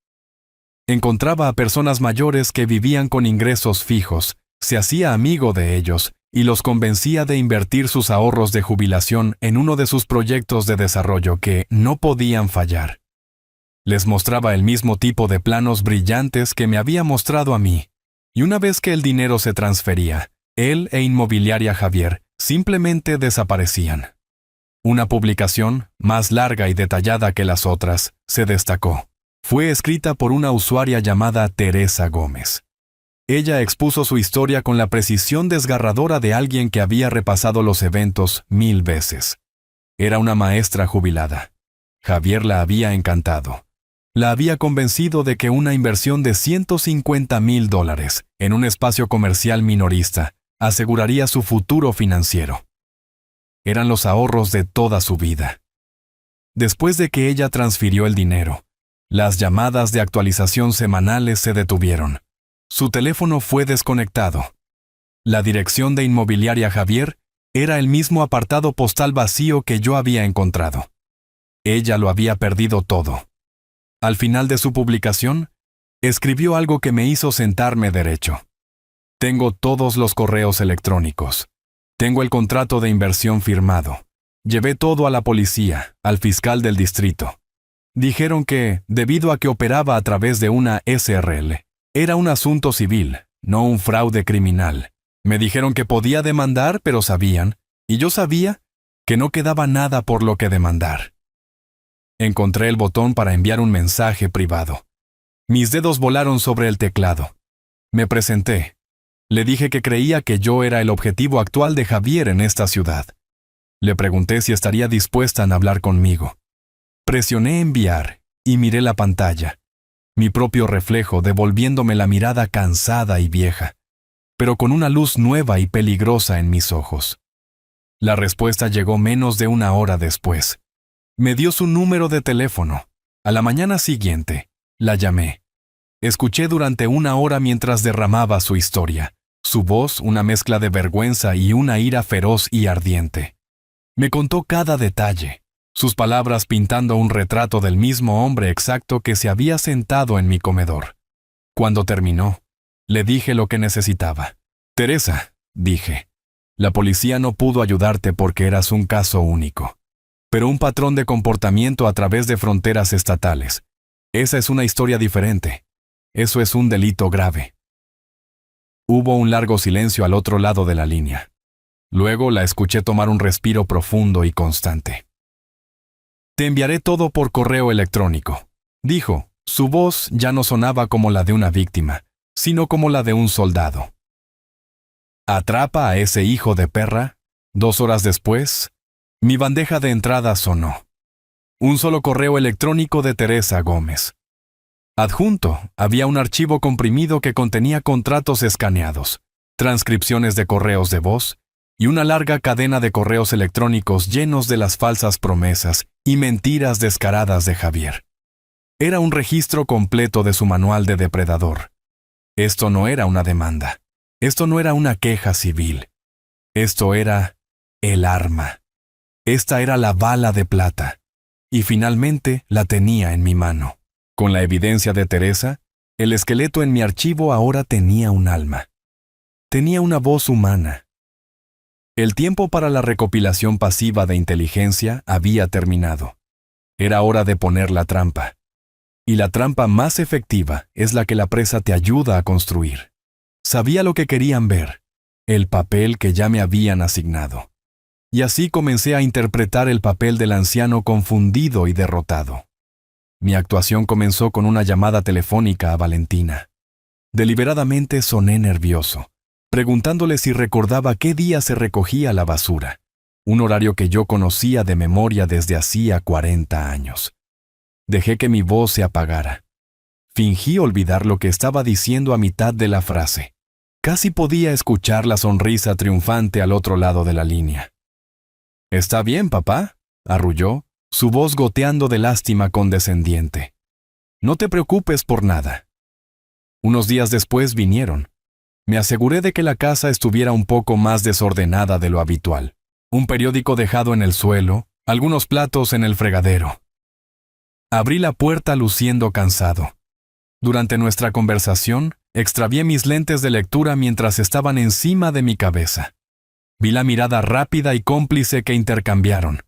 Encontraba a personas mayores que vivían con ingresos fijos, se hacía amigo de ellos y los convencía de invertir sus ahorros de jubilación en uno de sus proyectos de desarrollo que no podían fallar. Les mostraba el mismo tipo de planos brillantes que me había mostrado a mí, y una vez que el dinero se transfería, él e Inmobiliaria Javier Simplemente desaparecían. Una publicación, más larga y detallada que las otras, se destacó. Fue escrita por una usuaria llamada Teresa Gómez. Ella expuso su historia con la precisión desgarradora de alguien que había repasado los eventos 1000 veces. Era una maestra jubilada. Javier la había encantado. La había convencido de que una inversión de $150,000 en un espacio comercial minorista aseguraría su futuro financiero. Eran los ahorros de toda su vida. Después de que ella transfirió el dinero, las llamadas de actualización semanales se detuvieron. Su teléfono fue desconectado. La dirección de Inmobiliaria Javier era el mismo apartado postal vacío que yo había encontrado. Ella lo había perdido todo. Al final de su publicación, escribió algo que me hizo sentarme derecho. Tengo todos los correos electrónicos. Tengo el contrato de inversión firmado. Llevé todo a la policía, al fiscal del distrito. Dijeron que, debido a que operaba a través de una SRL, era un asunto civil, no un fraude criminal. Me dijeron que podía demandar, pero sabían, y yo sabía, que no quedaba nada por lo que demandar. Encontré el botón para enviar un mensaje privado. Mis dedos volaron sobre el teclado. Me presenté. Le dije que creía que yo era el objetivo actual de Javier en esta ciudad. Le pregunté si estaría dispuesta a hablar conmigo. Presioné enviar y miré la pantalla. Mi propio reflejo devolviéndome la mirada cansada y vieja, pero con una luz nueva y peligrosa en mis ojos. La respuesta llegó menos de una hora después. Me dio su número de teléfono. A la mañana siguiente, la llamé. Escuché durante una hora mientras derramaba su historia. Su voz, una mezcla de vergüenza y una ira feroz y ardiente. Me contó cada detalle, sus palabras pintando un retrato del mismo hombre exacto que se había sentado en mi comedor. Cuando terminó, le dije lo que necesitaba. Teresa, dije, la policía no pudo ayudarte porque eras un caso único. Pero un patrón de comportamiento a través de fronteras estatales. Esa es una historia diferente. Eso es un delito grave. Hubo un largo silencio al otro lado de la línea. Luego la escuché tomar un respiro profundo y constante. Te enviaré todo por correo electrónico, dijo. Su voz ya no sonaba como la de una víctima, sino como la de un soldado. Atrapa a ese hijo de perra. 2 horas después, mi bandeja de entrada sonó. Un solo correo electrónico de Teresa Gómez. Adjunto, había un archivo comprimido que contenía contratos escaneados, transcripciones de correos de voz y una larga cadena de correos electrónicos llenos de las falsas promesas y mentiras descaradas de Javier. Era un registro completo de su manual de depredador. Esto no era una demanda. Esto no era una queja civil. Esto era el arma. Esta era la bala de plata. Y finalmente la tenía en mi mano. Con la evidencia de Teresa, el esqueleto en mi archivo ahora tenía un alma. Tenía una voz humana. El tiempo para la recopilación pasiva de inteligencia había terminado. Era hora de poner la trampa. Y la trampa más efectiva es la que la presa te ayuda a construir. Sabía lo que querían ver, el papel que ya me habían asignado. Y así comencé a interpretar el papel del anciano confundido y derrotado. Mi actuación comenzó con una llamada telefónica a Valentina. Deliberadamente soné nervioso, preguntándole si recordaba qué día se recogía la basura, un horario que yo conocía de memoria desde hacía 40 años. Dejé que mi voz se apagara. Fingí olvidar lo que estaba diciendo a mitad de la frase. Casi podía escuchar la sonrisa triunfante al otro lado de la línea. «¿Está bien, papá?», arrulló, su voz goteando de lástima condescendiente. «No te preocupes por nada». Unos días después vinieron. Me aseguré de que la casa estuviera un poco más desordenada de lo habitual. Un periódico dejado en el suelo, algunos platos en el fregadero. Abrí la puerta luciendo cansado. Durante nuestra conversación, extravié mis lentes de lectura mientras estaban encima de mi cabeza. Vi la mirada rápida y cómplice que intercambiaron.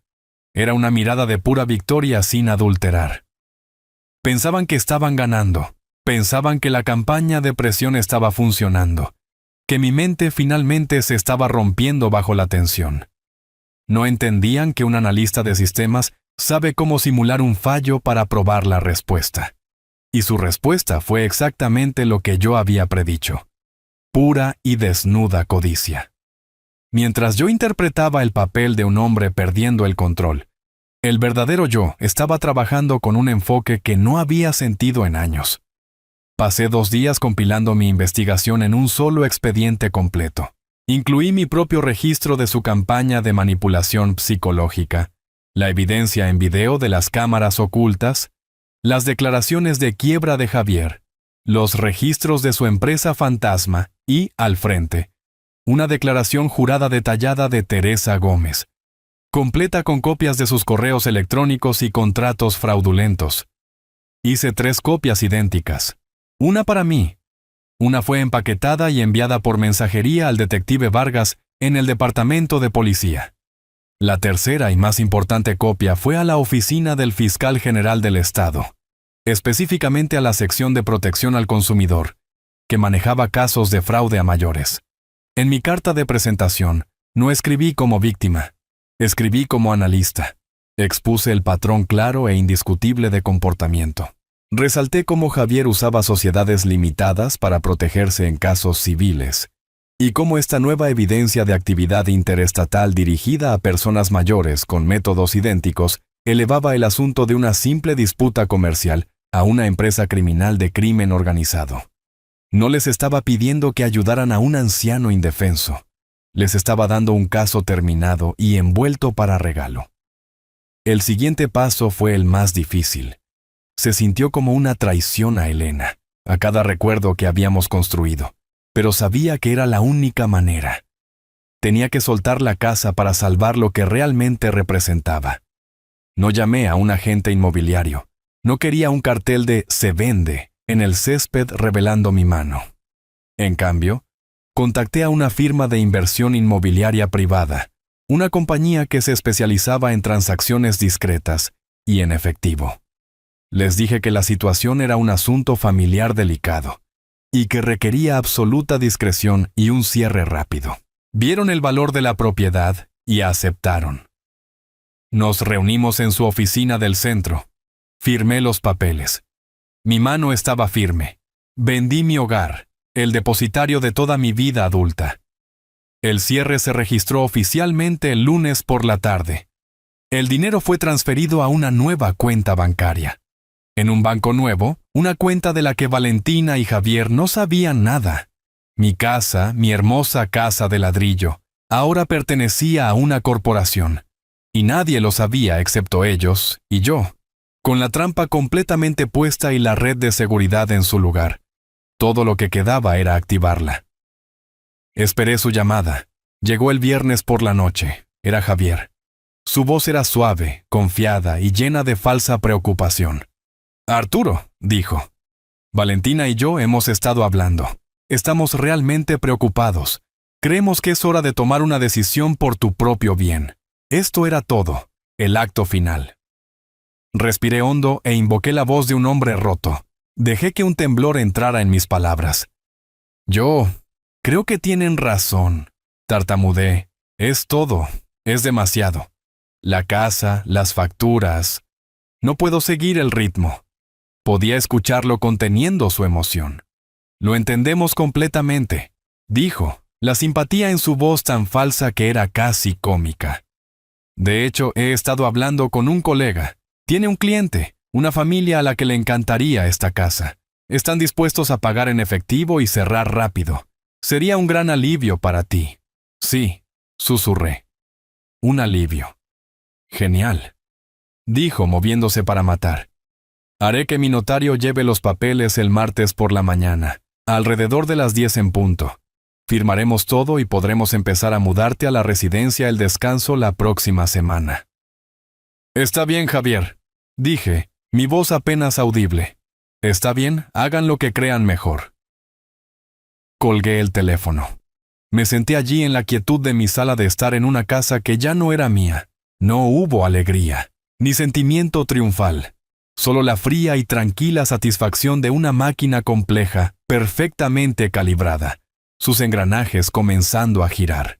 Era una mirada de pura victoria sin adulterar. Pensaban que estaban ganando. Pensaban que la campaña de presión estaba funcionando. que mi mente finalmente se estaba rompiendo bajo la tensión. No entendían que un analista de sistemas sabe cómo simular un fallo para probar la respuesta. Y su respuesta fue exactamente lo que yo había predicho: pura y desnuda codicia. Mientras yo interpretaba el papel de un hombre perdiendo el control, el verdadero yo estaba trabajando con un enfoque que no había sentido en años. Pasé 2 días compilando mi investigación en un solo expediente completo. Incluí mi propio registro de su campaña de manipulación psicológica, la evidencia en video de las cámaras ocultas, las declaraciones de quiebra de Javier, los registros de su empresa fantasma y, al frente, una declaración jurada detallada de Teresa Gómez, completa con copias de sus correos electrónicos y contratos fraudulentos. Hice 3 copias idénticas. Una para mí. Una fue empaquetada y enviada por mensajería al detective Vargas en el departamento de policía. La tercera y más importante copia fue a la oficina del fiscal general del estado, específicamente a la sección de protección al consumidor, que manejaba casos de fraude a mayores. En mi carta de presentación, no escribí como víctima, escribí como analista. Expuse el patrón claro e indiscutible de comportamiento. Resalté cómo Javier usaba sociedades limitadas para protegerse en casos civiles, y cómo esta nueva evidencia de actividad interestatal dirigida a personas mayores con métodos idénticos elevaba el asunto de una simple disputa comercial a una empresa criminal de crimen organizado. No les estaba pidiendo que ayudaran a un anciano indefenso. Les estaba dando un caso terminado y envuelto para regalo. El siguiente paso fue el más difícil. Se sintió como una traición a Elena, a cada recuerdo que habíamos construido, pero sabía que era la única manera. Tenía que soltar la casa para salvar lo que realmente representaba. No llamé a un agente inmobiliario. No quería un cartel de "se vende" en el césped revelando mi mano. En cambio, contacté a una firma de inversión inmobiliaria privada, una compañía que se especializaba en transacciones discretas y en efectivo. Les dije que la situación era un asunto familiar delicado y que requería absoluta discreción y un cierre rápido. Vieron el valor de la propiedad y aceptaron. Nos reunimos en su oficina del centro. Firmé los papeles. Mi mano estaba firme. Vendí mi hogar, el depositario de toda mi vida adulta. El cierre se registró oficialmente el lunes por la tarde. El dinero fue transferido a una nueva cuenta bancaria. En un banco nuevo, una cuenta de la que Valentina y Javier no sabían nada. Mi casa, mi hermosa casa de ladrillo, ahora pertenecía a una corporación. Y nadie lo sabía excepto ellos y yo, con la trampa completamente puesta y la red de seguridad en su lugar. Todo lo que quedaba era activarla. Esperé su llamada. Llegó el viernes por la noche. Era Javier. Su voz era suave, confiada y llena de falsa preocupación. «Arturo», dijo, «Valentina y yo hemos estado hablando. Estamos realmente preocupados. Creemos que es hora de tomar una decisión por tu propio bien». Esto era todo, el acto final. Respiré hondo e invoqué la voz de un hombre roto. Dejé que un temblor entrara en mis palabras. «Yo creo que tienen razón», tartamudeé. «Es todo, es demasiado. La casa, las facturas. No puedo seguir el ritmo». Podía escucharlo conteniendo su emoción. «Lo entendemos completamente», dijo, la simpatía en su voz tan falsa que era casi cómica. «De hecho, he estado hablando con un colega. Tiene un cliente, una familia a la que le encantaría esta casa. Están dispuestos a pagar en efectivo y cerrar rápido. Sería un gran alivio para ti». «Sí», susurré. «Un alivio». «Genial», dijo moviéndose para matar. «Haré que mi notario lleve los papeles el martes por la mañana, alrededor de las 10 en punto. Firmaremos todo y podremos empezar a mudarte a la residencia El Descanso la próxima semana». «Está bien, Javier», dije, mi voz apenas audible. «Está bien, hagan lo que crean mejor». Colgué el teléfono. Me senté allí en la quietud de mi sala de estar en una casa que ya no era mía. No hubo alegría, ni sentimiento triunfal. Solo la fría y tranquila satisfacción de una máquina compleja, perfectamente calibrada, sus engranajes comenzando a girar.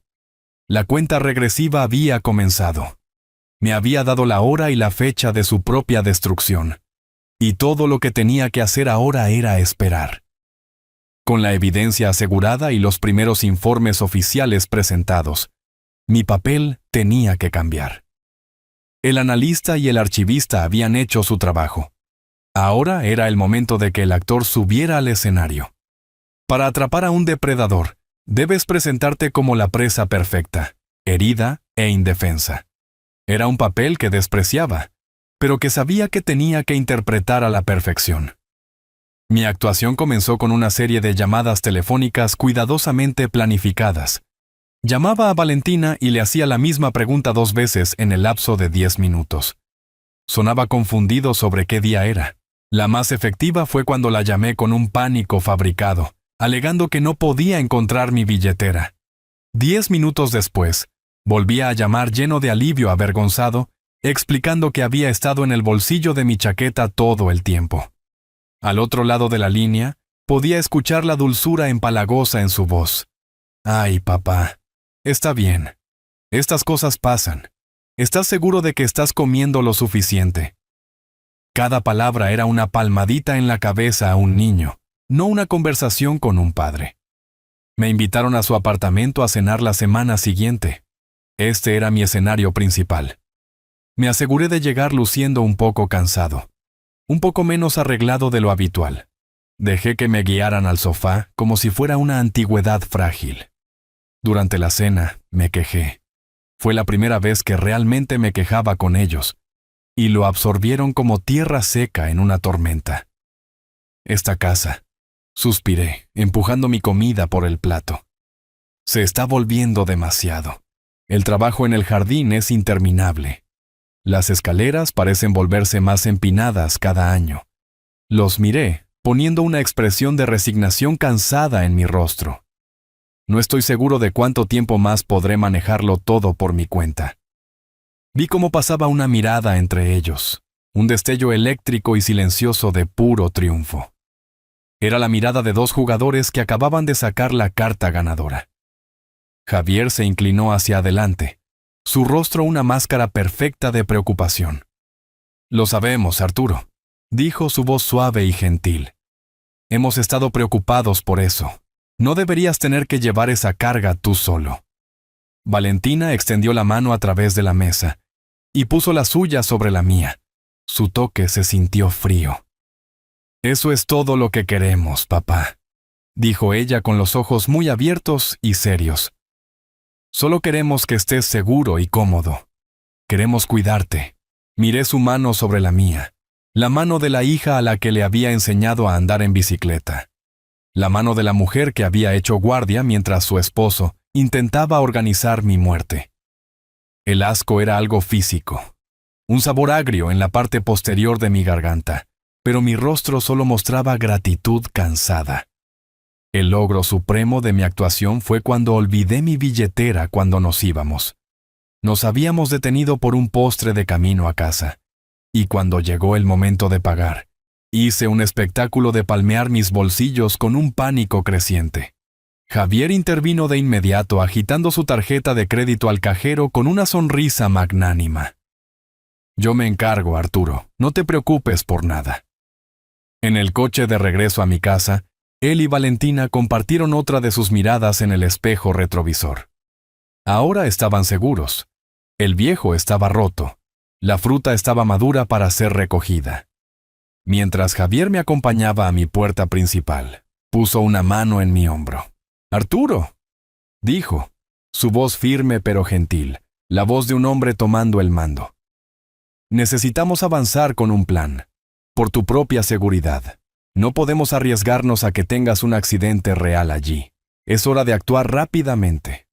La cuenta regresiva había comenzado. Me había dado la hora y la fecha de su propia destrucción. Y todo lo que tenía que hacer ahora era esperar. Con la evidencia asegurada y los primeros informes oficiales presentados, mi papel tenía que cambiar. El analista y el archivista habían hecho su trabajo. Ahora era el momento de que el actor subiera al escenario. Para atrapar a un depredador, debes presentarte como la presa perfecta, herida e indefensa. Era un papel que despreciaba, pero que sabía que tenía que interpretar a la perfección. Mi actuación comenzó con una serie de llamadas telefónicas cuidadosamente planificadas. Llamaba a Valentina y le hacía la misma pregunta 2 veces en el lapso de 10 minutos. Sonaba confundido sobre qué día era. La más efectiva fue cuando la llamé con un pánico fabricado, alegando que no podía encontrar mi billetera. 10 minutos después, volvía a llamar lleno de alivio avergonzado, explicando que había estado en el bolsillo de mi chaqueta todo el tiempo. Al otro lado de la línea, podía escuchar la dulzura empalagosa en su voz. «Ay, papá, está bien. Estas cosas pasan. ¿Estás seguro de que estás comiendo lo suficiente?» Cada palabra era una palmadita en la cabeza a un niño, no una conversación con un padre. Me invitaron a su apartamento a cenar la semana siguiente. Este era mi escenario principal. Me aseguré de llegar luciendo un poco cansado, un poco menos arreglado de lo habitual. Dejé que me guiaran al sofá como si fuera una antigüedad frágil. Durante la cena, me quejé. Fue la primera vez que realmente me quejaba con ellos, y lo absorbieron como tierra seca en una tormenta. Esta casa, suspiré, empujando mi comida por el plato. Se está volviendo demasiado. El trabajo en el jardín es interminable. Las escaleras parecen volverse más empinadas cada año. Los miré, poniendo una expresión de resignación cansada en mi rostro. No estoy seguro de cuánto tiempo más podré manejarlo todo por mi cuenta. Vi cómo pasaba una mirada entre ellos, un destello eléctrico y silencioso de puro triunfo. Era la mirada de 2 jugadores que acababan de sacar la carta ganadora. Javier se inclinó hacia adelante, su rostro una máscara perfecta de preocupación. «Lo sabemos, Arturo», dijo su voz suave y gentil. «Hemos estado preocupados por eso. No deberías tener que llevar esa carga tú solo». Valentina extendió la mano a través de la mesa y puso la suya sobre la mía. Su toque se sintió frío. «Eso es todo lo que queremos, papá», dijo ella con los ojos muy abiertos y serios. «Solo queremos que estés seguro y cómodo. Queremos cuidarte». Miré su mano sobre la mía, la mano de la hija a la que le había enseñado a andar en bicicleta, la mano de la mujer que había hecho guardia mientras su esposo intentaba organizar mi muerte. El asco era algo físico, un sabor agrio en la parte posterior de mi garganta, pero mi rostro solo mostraba gratitud cansada. El logro supremo de mi actuación fue cuando olvidé mi billetera cuando nos íbamos. Nos habíamos detenido por un postre de camino a casa, y cuando llegó el momento de pagar, hice un espectáculo de palmear mis bolsillos con un pánico creciente. Javier intervino de inmediato agitando su tarjeta de crédito al cajero con una sonrisa magnánima. «Yo me encargo, Arturo, no te preocupes por nada». En el coche de regreso a mi casa, él y Valentina compartieron otra de sus miradas en el espejo retrovisor. Ahora estaban seguros. El viejo estaba roto. La fruta estaba madura para ser recogida. Mientras Javier me acompañaba a mi puerta principal, puso una mano en mi hombro. «Arturo», dijo, su voz firme pero gentil, la voz de un hombre tomando el mando. «Necesitamos avanzar con un plan, por tu propia seguridad. No podemos arriesgarnos a que tengas un accidente real allí. Es hora de actuar rápidamente».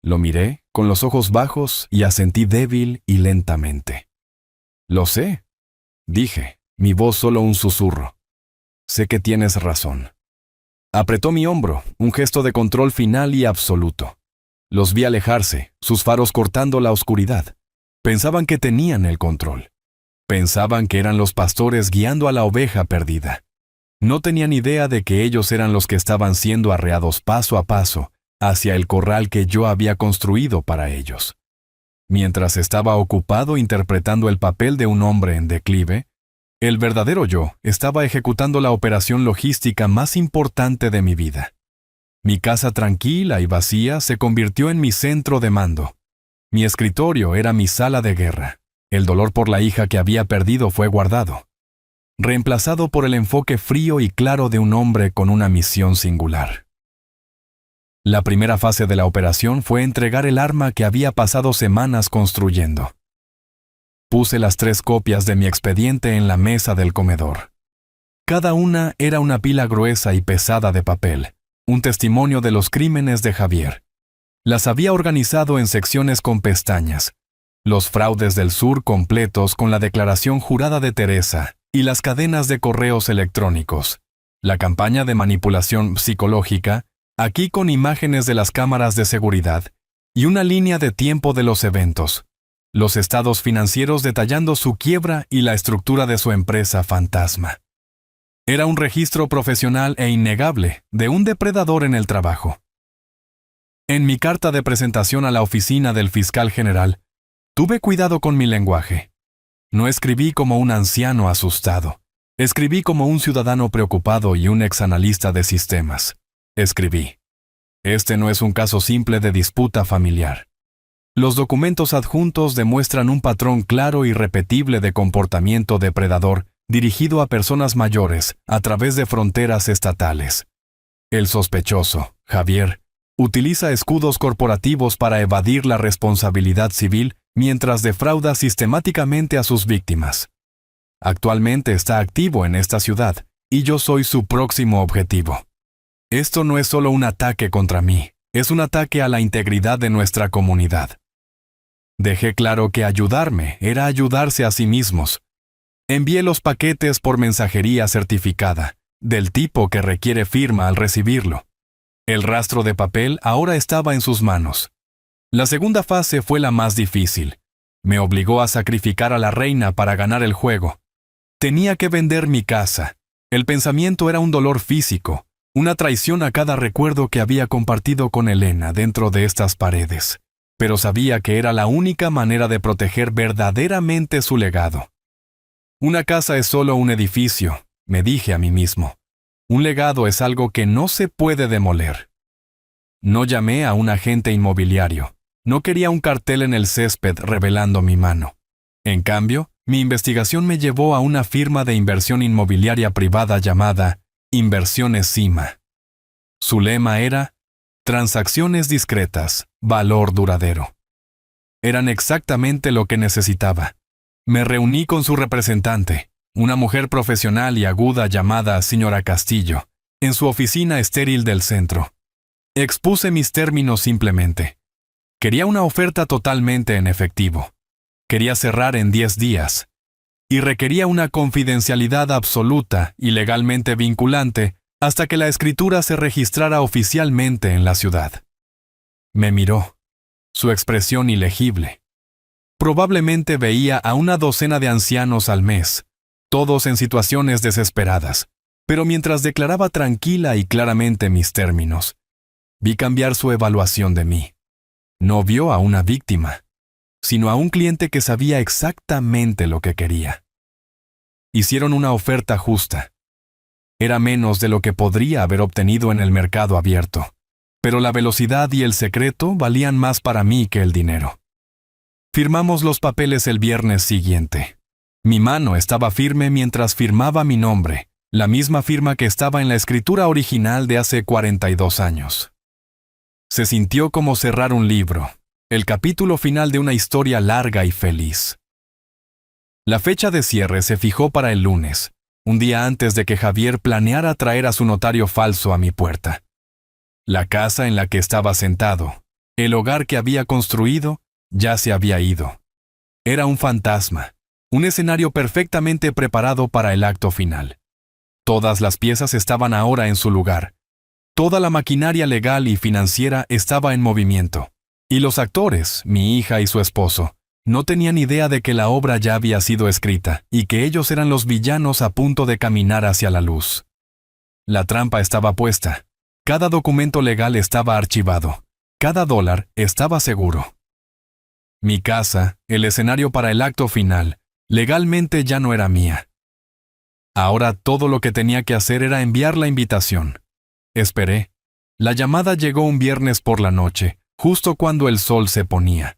Lo miré, con los ojos bajos, y asentí débil y lentamente. «Lo sé», dije, mi voz solo un susurro. «Sé que tienes razón». Apretó mi hombro, un gesto de control final y absoluto. Los vi alejarse, sus faros cortando la oscuridad. Pensaban que tenían el control. Pensaban que eran los pastores guiando a la oveja perdida. No tenían idea de que ellos eran los que estaban siendo arreados paso a paso hacia el corral que yo había construido para ellos. Mientras estaba ocupado interpretando el papel de un hombre en declive, el verdadero yo estaba ejecutando la operación logística más importante de mi vida. Mi casa tranquila y vacía se convirtió en mi centro de mando. Mi escritorio era mi sala de guerra. El dolor por la hija que había perdido fue guardado, reemplazado por el enfoque frío y claro de un hombre con una misión singular. La primera fase de la operación fue entregar el arma que había pasado semanas construyendo. Puse las 3 copias de mi expediente en la mesa del comedor. Cada una era una pila gruesa y pesada de papel, un testimonio de los crímenes de Javier. Las había organizado en secciones con pestañas, los fraudes del sur completos con la declaración jurada de Teresa y las cadenas de correos electrónicos, la campaña de manipulación psicológica, aquí con imágenes de las cámaras de seguridad, y una línea de tiempo de los eventos, los estados financieros detallando su quiebra y la estructura de su empresa fantasma. Era un registro profesional e innegable de un depredador en el trabajo. En mi carta de presentación a la oficina del fiscal general, tuve cuidado con mi lenguaje. No escribí como un anciano asustado. Escribí como un ciudadano preocupado y un exanalista de sistemas. Escribí: este no es un caso simple de disputa familiar. Los documentos adjuntos demuestran un patrón claro y repetible de comportamiento depredador dirigido a personas mayores a través de fronteras estatales. El sospechoso, Javier, utiliza escudos corporativos para evadir la responsabilidad civil mientras defrauda sistemáticamente a sus víctimas. Actualmente está activo en esta ciudad y yo soy su próximo objetivo. Esto no es solo un ataque contra mí, es un ataque a la integridad de nuestra comunidad. Dejé claro que ayudarme era ayudarse a sí mismos. Envié los paquetes por mensajería certificada, del tipo que requiere firma al recibirlo. El rastro de papel ahora estaba en sus manos. La segunda fase fue la más difícil. Me obligó a sacrificar a la reina para ganar el juego. Tenía que vender mi casa. El pensamiento era un dolor físico, una traición a cada recuerdo que había compartido con Elena dentro de estas paredes. Pero sabía que era la única manera de proteger verdaderamente su legado. Una casa es solo un edificio, me dije a mí mismo. Un legado es algo que no se puede demoler. No llamé a un agente inmobiliario. No quería un cartel en el césped revelando mi mano. En cambio, mi investigación me llevó a una firma de inversión inmobiliaria privada llamada Inversiones Cima. Su lema era: transacciones discretas, valor duradero. Eran exactamente lo que necesitaba. Me reuní con su representante, una mujer profesional y aguda llamada señora Castillo, en su oficina estéril del centro. Expuse mis términos simplemente. Quería una oferta totalmente en efectivo. Quería cerrar en 10 días. Y requería una confidencialidad absoluta y legalmente vinculante hasta que la escritura se registrara oficialmente en la ciudad. Me miró. Su expresión ilegible. Probablemente veía a una docena de ancianos al mes, todos en situaciones desesperadas, pero mientras declaraba tranquila y claramente mis términos, vi cambiar su evaluación de mí. No vio a una víctima, sino a un cliente que sabía exactamente lo que quería. Hicieron una oferta justa. Era menos de lo que podría haber obtenido en el mercado abierto, pero la velocidad y el secreto valían más para mí que el dinero. Firmamos los papeles el viernes siguiente. Mi mano estaba firme mientras firmaba mi nombre, la misma firma que estaba en la escritura original de hace 42 años. Se sintió como cerrar un libro, el capítulo final de una historia larga y feliz. La fecha de cierre se fijó para el lunes, un día antes de que Javier planeara traer a su notario falso a mi puerta. La casa en la que estaba sentado, el hogar que había construido, ya se había ido. Era un fantasma, un escenario perfectamente preparado para el acto final. Todas las piezas estaban ahora en su lugar. Toda la maquinaria legal y financiera estaba en movimiento. Y los actores, mi hija y su esposo, no tenían idea de que la obra ya había sido escrita y que ellos eran los villanos a punto de caminar hacia la luz. La trampa estaba puesta. Cada documento legal estaba archivado. Cada dólar estaba seguro. Mi casa, el escenario para el acto final, legalmente ya no era mía. Ahora todo lo que tenía que hacer era enviar la invitación. Esperé. La llamada llegó un viernes por la noche, justo cuando el sol se ponía,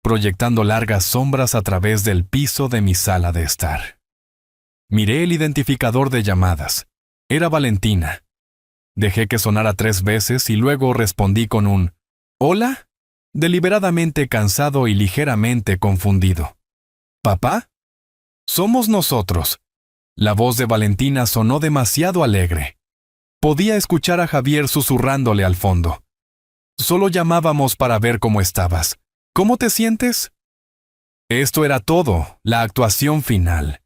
proyectando largas sombras a través del piso de mi sala de estar. Miré el identificador de llamadas. Era Valentina. Dejé que sonara 3 veces y luego respondí con un «¿Hola?», deliberadamente cansado y ligeramente confundido. «¿Papá?». «Somos nosotros». La voz de Valentina sonó demasiado alegre. Podía escuchar a Javier susurrándole al fondo. «Solo llamábamos para ver cómo estabas. ¿Cómo te sientes?». Esto era todo, la actuación final.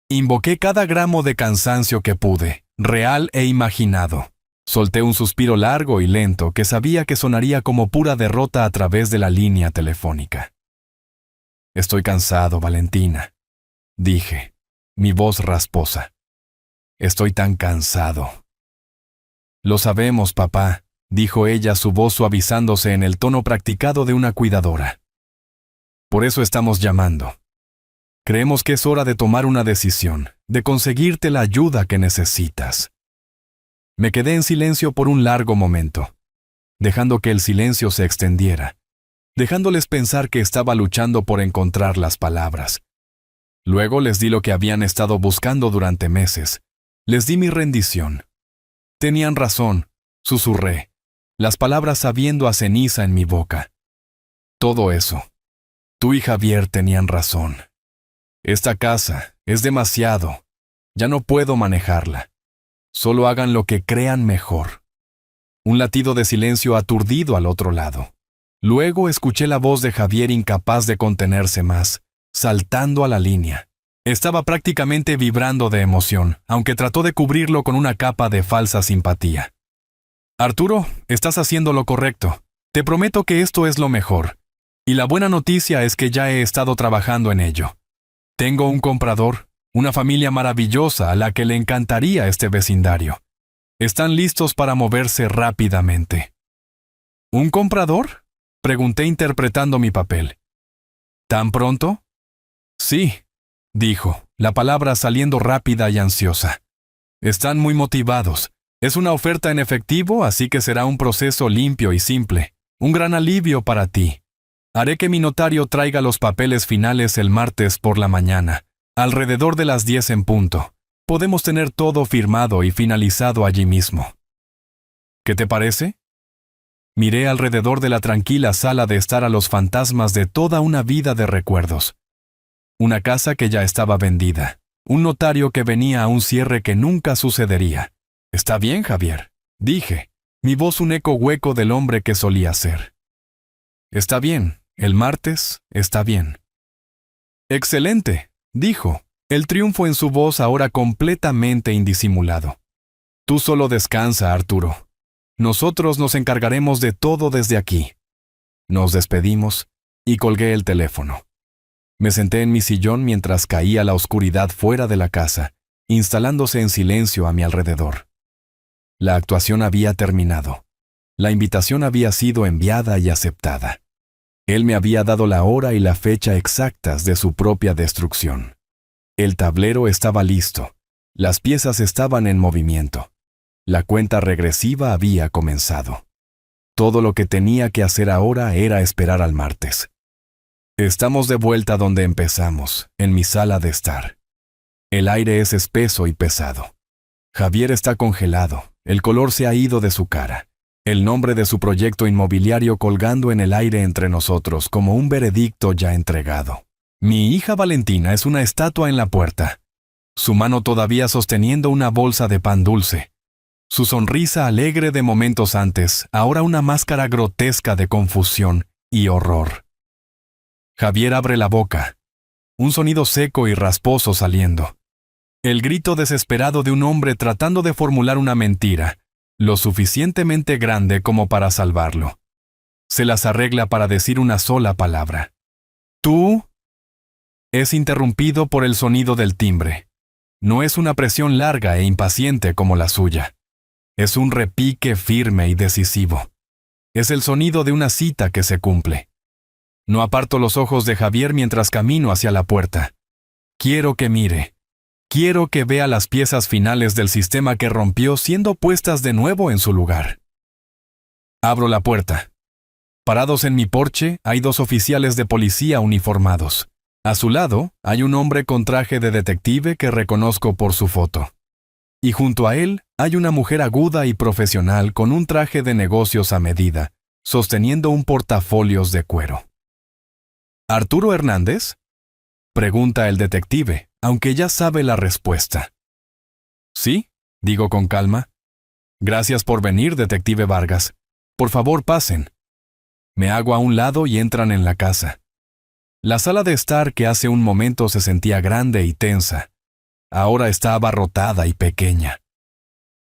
Invoqué cada gramo de cansancio que pude, real e imaginado. Solté un suspiro largo y lento que sabía que sonaría como pura derrota a través de la línea telefónica. «Estoy cansado, Valentina», dije, mi voz rasposa. «Estoy tan cansado». «Lo sabemos, papá», dijo ella, su voz suavizándose en el tono practicado de una cuidadora. «Por eso estamos llamando. Creemos que es hora de tomar una decisión, de conseguirte la ayuda que necesitas». Me quedé en silencio por un largo momento, dejando que el silencio se extendiera, dejándoles pensar que estaba luchando por encontrar las palabras. Luego les di lo que habían estado buscando durante meses. Les di mi rendición. «Tenían razón», susurré, las palabras sabiendo a ceniza en mi boca. «Todo eso. Tú y Javier tenían razón. Esta casa es demasiado. Ya no puedo manejarla. Solo hagan lo que crean mejor». Un latido de silencio aturdido al otro lado. Luego escuché la voz de Javier incapaz de contenerse más, saltando a la línea. Estaba prácticamente vibrando de emoción, aunque trató de cubrirlo con una capa de falsa simpatía. «Arturo, estás haciendo lo correcto. Te prometo que esto es lo mejor. Y la buena noticia es que ya he estado trabajando en ello. Tengo un comprador, una familia maravillosa a la que le encantaría este vecindario. Están listos para moverse rápidamente». «¿Un comprador?», pregunté interpretando mi papel. «¿Tan pronto?». «Sí», dijo, la palabra saliendo rápida y ansiosa. «Están muy motivados. Es una oferta en efectivo, así que será un proceso limpio y simple. Un gran alivio para ti. Haré que mi notario traiga los papeles finales el martes por la mañana, alrededor de las 10 en punto. Podemos tener todo firmado y finalizado allí mismo». «¿Qué te parece?». Miré alrededor de la tranquila sala de estar a los fantasmas de toda una vida de recuerdos. Una casa que ya estaba vendida. Un notario que venía a un cierre que nunca sucedería. «Está bien, Javier», dije, mi voz un eco hueco del hombre que solía ser. «Está bien, el martes está bien». «Excelente», dijo, el triunfo en su voz ahora completamente indisimulado. «Tú solo descansa, Arturo. Nosotros nos encargaremos de todo desde aquí». Nos despedimos y colgué el teléfono. Me senté en mi sillón mientras caía la oscuridad fuera de la casa, instalándose en silencio a mi alrededor. La actuación había terminado. La invitación había sido enviada y aceptada. Él me había dado la hora y la fecha exactas de su propia destrucción. El tablero estaba listo. Las piezas estaban en movimiento. La cuenta regresiva había comenzado. Todo lo que tenía que hacer ahora era esperar al martes. Estamos de vuelta donde empezamos, en mi sala de estar. El aire es espeso y pesado. Javier está congelado, el color se ha ido de su cara. El nombre de su proyecto inmobiliario colgando en el aire entre nosotros como un veredicto ya entregado. Mi hija Valentina es una estatua en la puerta. Su mano todavía sosteniendo una bolsa de pan dulce. Su sonrisa alegre de momentos antes, ahora una máscara grotesca de confusión y horror. Javier abre la boca. Un sonido seco y rasposo saliendo. El grito desesperado de un hombre tratando de formular una mentira, lo suficientemente grande como para salvarlo. Se las arregla para decir una sola palabra. «¿Tú?». Es interrumpido por el sonido del timbre. No es una presión larga e impaciente como la suya. Es un repique firme y decisivo. Es el sonido de una cita que se cumple. No aparto los ojos de Javier mientras camino hacia la puerta. Quiero que mire. Quiero que vea las piezas finales del sistema que rompió siendo puestas de nuevo en su lugar. Abro la puerta. Parados en mi porche hay 2 oficiales de policía uniformados. A su lado hay un hombre con traje de detective que reconozco por su foto. Y junto a él hay una mujer aguda y profesional con un traje de negocios a medida, sosteniendo un portafolios de cuero. ¿Arturo Hernández?, pregunta el detective, aunque ya sabe la respuesta. Sí, digo con calma. Gracias por venir, detective Vargas. Por favor, pasen. Me hago a un lado y entran en la casa. La sala de estar que hace un momento se sentía grande y tensa, ahora está abarrotada y pequeña.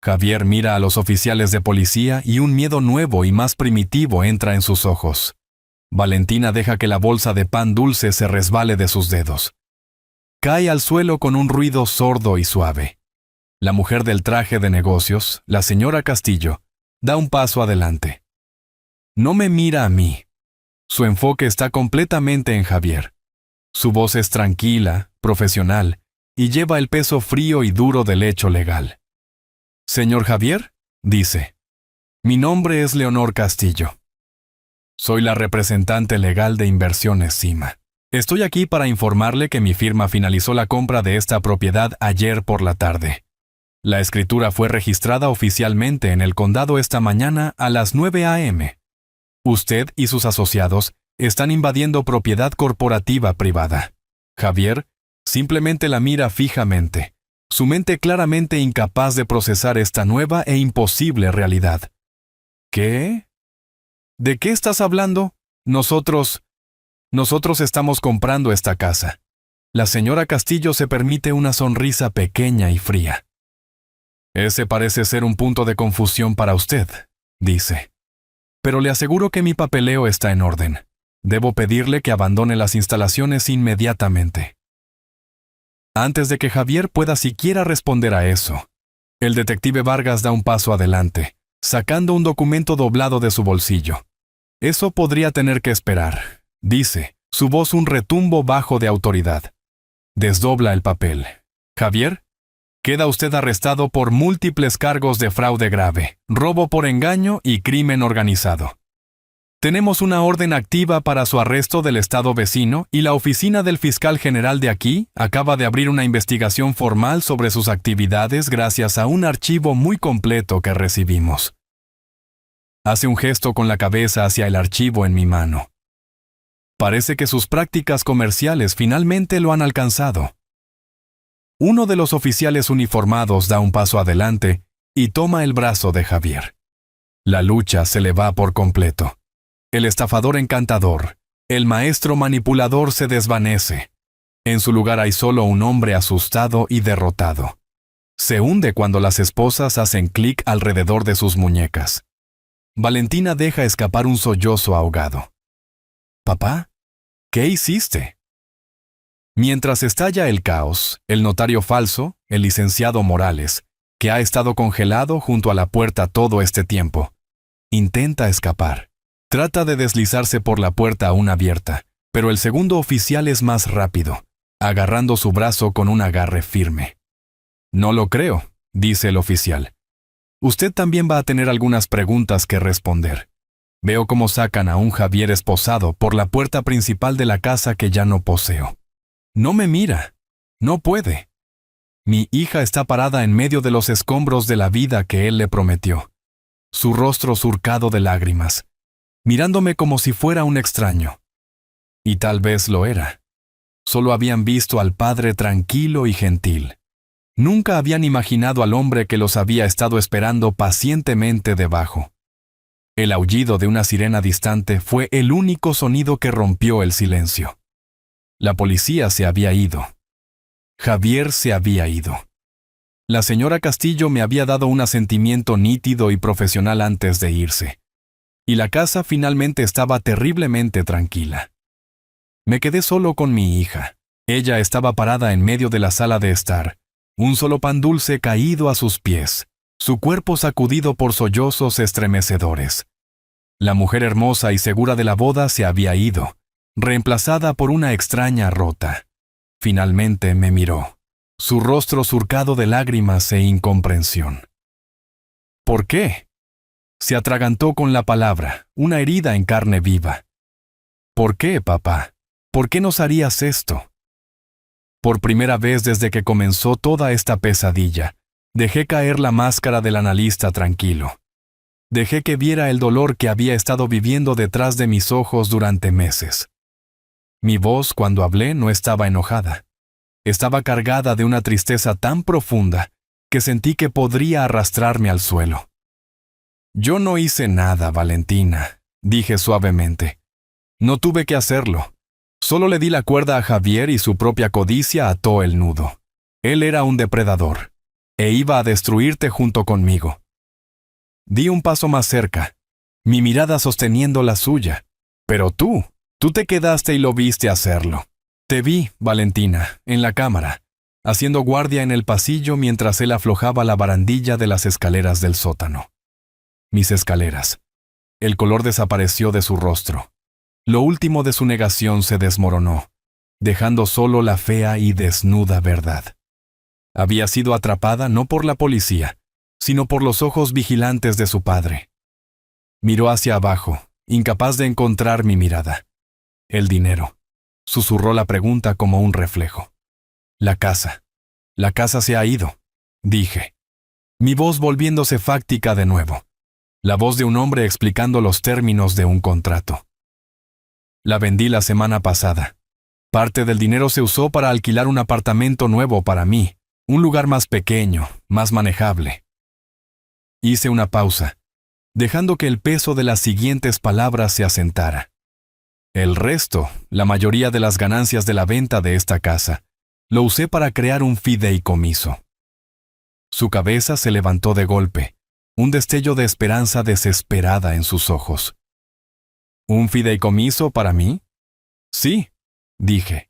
Javier mira a los oficiales de policía y un miedo nuevo y más primitivo entra en sus ojos. Valentina deja que la bolsa de pan dulce se resbale de sus dedos. Cae al suelo con un ruido sordo y suave. La mujer del traje de negocios, la señora Castillo, da un paso adelante. No me mira a mí. Su enfoque está completamente en Javier. Su voz es tranquila, profesional, y lleva el peso frío y duro del hecho legal. «Señor Javier», dice, «mi nombre es Leonor Castillo. Soy la representante legal de Inversiones Cima. Estoy aquí para informarle que mi firma finalizó la compra de esta propiedad ayer por la tarde. La escritura fue registrada oficialmente en el condado esta mañana a las 9 a.m. Usted y sus asociados están invadiendo propiedad corporativa privada». Javier simplemente la mira fijamente, su mente claramente incapaz de procesar esta nueva e imposible realidad. ¿Qué? ¿De qué estás hablando? Nosotros estamos comprando esta casa. La señora Castillo se permite una sonrisa pequeña y fría. Ese parece ser un punto de confusión para usted, dice. Pero le aseguro que mi papeleo está en orden. Debo pedirle que abandone las instalaciones inmediatamente. Antes de que Javier pueda siquiera responder a eso, el detective Vargas da un paso adelante, sacando un documento doblado de su bolsillo. Eso podría tener que esperar, dice, su voz un retumbo bajo de autoridad. Desdobla el papel. Javier, queda usted arrestado por múltiples cargos de fraude grave, robo por engaño y crimen organizado. Tenemos una orden activa para su arresto del estado vecino y la oficina del fiscal general de aquí acaba de abrir una investigación formal sobre sus actividades gracias a un archivo muy completo que recibimos. Hace un gesto con la cabeza hacia el archivo en mi mano. Parece que sus prácticas comerciales finalmente lo han alcanzado. Uno de los oficiales uniformados da un paso adelante y toma el brazo de Javier. La lucha se le va por completo. El estafador encantador, el maestro manipulador se desvanece. En su lugar hay solo un hombre asustado y derrotado. Se hunde cuando las esposas hacen clic alrededor de sus muñecas. Valentina deja escapar un sollozo ahogado. «Papá, ¿qué hiciste?» Mientras estalla el caos, el notario falso, el licenciado Morales, que ha estado congelado junto a la puerta todo este tiempo, intenta escapar. Trata de deslizarse por la puerta aún abierta, pero el segundo oficial es más rápido, agarrando su brazo con un agarre firme. «No lo creo», dice el oficial. «Usted también va a tener algunas preguntas que responder. Veo cómo sacan a un Javier esposado por la puerta principal de la casa que ya no poseo. No me mira. No puede. Mi hija está parada en medio de los escombros de la vida que él le prometió. Su rostro surcado de lágrimas, mirándome como si fuera un extraño. Y tal vez lo era. Solo habían visto al padre tranquilo y gentil. Nunca habían imaginado al hombre que los había estado esperando pacientemente debajo. El aullido de una sirena distante fue el único sonido que rompió el silencio. La policía se había ido. Javier se había ido. La señora Castillo me había dado un asentimiento nítido y profesional antes de irse. Y la casa finalmente estaba terriblemente tranquila. Me quedé solo con mi hija. Ella estaba parada en medio de la sala de estar, un solo pan dulce caído a sus pies, su cuerpo sacudido por sollozos estremecedores. La mujer hermosa y segura de la boda se había ido, reemplazada por una extraña rota. Finalmente me miró, su rostro surcado de lágrimas e incomprensión. ¿Por qué? Se atragantó con la palabra, una herida en carne viva. ¿Por qué, papá? ¿Por qué nos harías esto? Por primera vez desde que comenzó toda esta pesadilla, dejé caer la máscara del analista tranquilo. Dejé que viera el dolor que había estado viviendo detrás de mis ojos durante meses. Mi voz, cuando hablé, no estaba enojada. Estaba cargada de una tristeza tan profunda que sentí que podría arrastrarme al suelo. Yo no hice nada, Valentina, dije suavemente. No tuve que hacerlo. Solo le di la cuerda a Javier y su propia codicia ató el nudo. Él era un depredador, e iba a destruirte junto conmigo. Di un paso más cerca, mi mirada sosteniendo la suya. Pero tú te quedaste y lo viste hacerlo. Te vi, Valentina, en la cámara, haciendo guardia en el pasillo mientras él aflojaba la barandilla de las escaleras del sótano. Mis escaleras. El color desapareció de su rostro. Lo último de su negación se desmoronó, dejando solo la fea y desnuda verdad. Había sido atrapada no por la policía, sino por los ojos vigilantes de su padre. Miró hacia abajo, incapaz de encontrar mi mirada. El dinero. Susurró la pregunta como un reflejo. La casa. La casa se ha ido, dije. Mi voz volviéndose fáctica de nuevo. La voz de un hombre explicando los términos de un contrato. La vendí la semana pasada. Parte del dinero se usó para alquilar un apartamento nuevo para mí, un lugar más pequeño, más manejable. Hice una pausa, dejando que el peso de las siguientes palabras se asentara. El resto, la mayoría de las ganancias de la venta de esta casa, lo usé para crear un fideicomiso. Su cabeza se levantó de golpe, un destello de esperanza desesperada en sus ojos. ¿Un fideicomiso para mí? Sí, dije.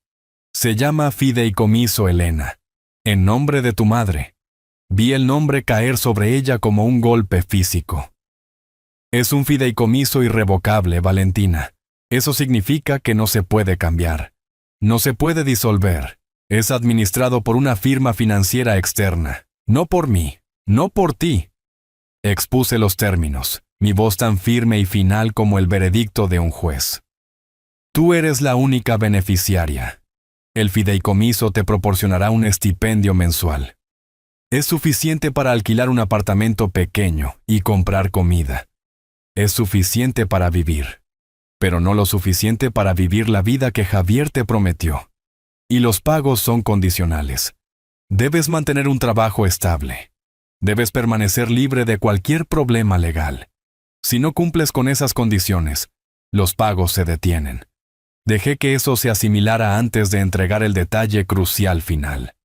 Se llama Fideicomiso Elena, en nombre de tu madre. Vi el nombre caer sobre ella como un golpe físico. Es un fideicomiso irrevocable, Valentina. Eso significa que no se puede cambiar. No se puede disolver. Es administrado por una firma financiera externa. No por mí, no por ti. Expuse los términos, mi voz tan firme y final como el veredicto de un juez. Tú eres la única beneficiaria. El fideicomiso te proporcionará un estipendio mensual. Es suficiente para alquilar un apartamento pequeño y comprar comida. Es suficiente para vivir, pero no lo suficiente para vivir la vida que Javier te prometió. Y los pagos son condicionales. Debes mantener un trabajo estable. Debes permanecer libre de cualquier problema legal. Si no cumples con esas condiciones, los pagos se detienen. Dejé que eso se asimilara antes de entregar el detalle crucial final.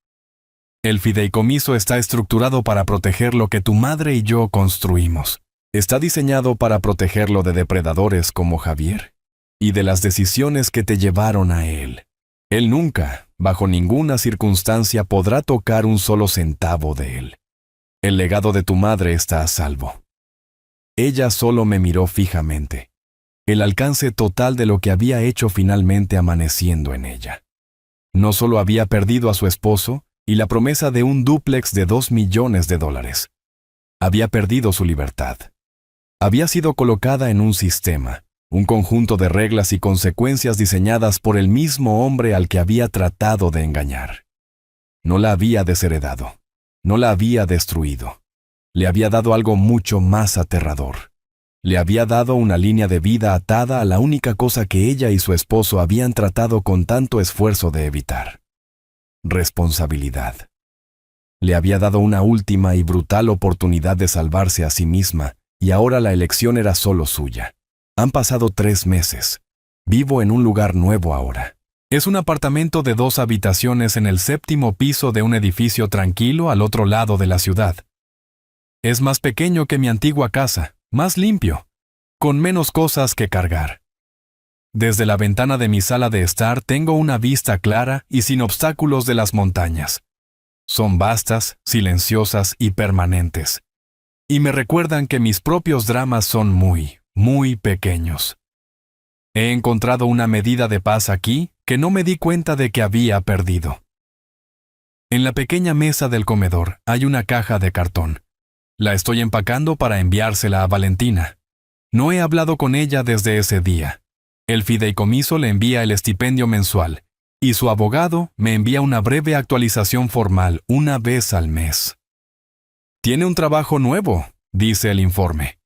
El fideicomiso está estructurado para proteger lo que tu madre y yo construimos. Está diseñado para protegerlo de depredadores como Javier y de las decisiones que te llevaron a él. Él nunca, bajo ninguna circunstancia, podrá tocar un solo centavo de él. El legado de tu madre está a salvo. Ella solo me miró fijamente. El alcance total de lo que había hecho finalmente amaneciendo en ella. No solo había perdido a su esposo y la promesa de un dúplex de $2 millones. Había perdido su libertad. Había sido colocada en un sistema, un conjunto de reglas y consecuencias diseñadas por el mismo hombre al que había tratado de engañar. No la había desheredado. No la había destruido. Le había dado algo mucho más aterrador. Le había dado una línea de vida atada a la única cosa que ella y su esposo habían tratado con tanto esfuerzo de evitar. Responsabilidad. Le había dado una última y brutal oportunidad de salvarse a sí misma, y ahora la elección era solo suya. Han pasado 3 meses. Vivo en un lugar nuevo ahora. Es un apartamento de 2 habitaciones en el 7º piso de un edificio tranquilo al otro lado de la ciudad. Es más pequeño que mi antigua casa, más limpio, con menos cosas que cargar. Desde la ventana de mi sala de estar tengo una vista clara y sin obstáculos de las montañas. Son vastas, silenciosas y permanentes. y me recuerdan que mis propios dramas son muy, muy pequeños. He encontrado una medida de paz aquí que no me di cuenta de que había perdido. En la pequeña mesa del comedor hay una caja de cartón. La estoy empacando para enviársela a Valentina. No he hablado con ella desde ese día. El fideicomiso le envía el estipendio mensual y su abogado me envía una breve actualización formal una vez al mes. Tiene un trabajo nuevo, dice el informe.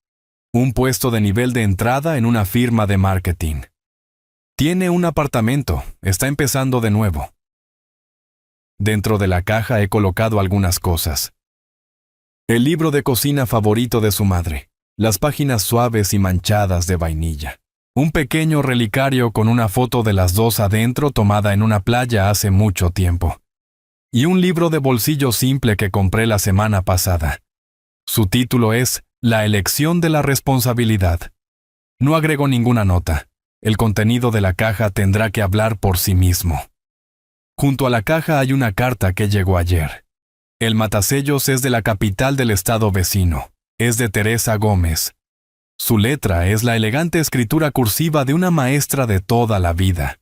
Un puesto de nivel de entrada en una firma de marketing. Tiene un apartamento, está empezando de nuevo. Dentro de la caja he colocado algunas cosas. El libro de cocina favorito de su madre, las páginas suaves y manchadas de vainilla. Un pequeño relicario con una foto de las dos adentro tomada en una playa hace mucho tiempo. Y un libro de bolsillo simple que compré la semana pasada. Su título es La elección de la responsabilidad. No agrego ninguna nota. El contenido de la caja tendrá que hablar por sí mismo. Junto a la caja hay una carta que llegó ayer. El matasellos es de la capital del estado vecino. Es de Teresa Gómez. Su letra es la elegante escritura cursiva de una maestra de toda la vida.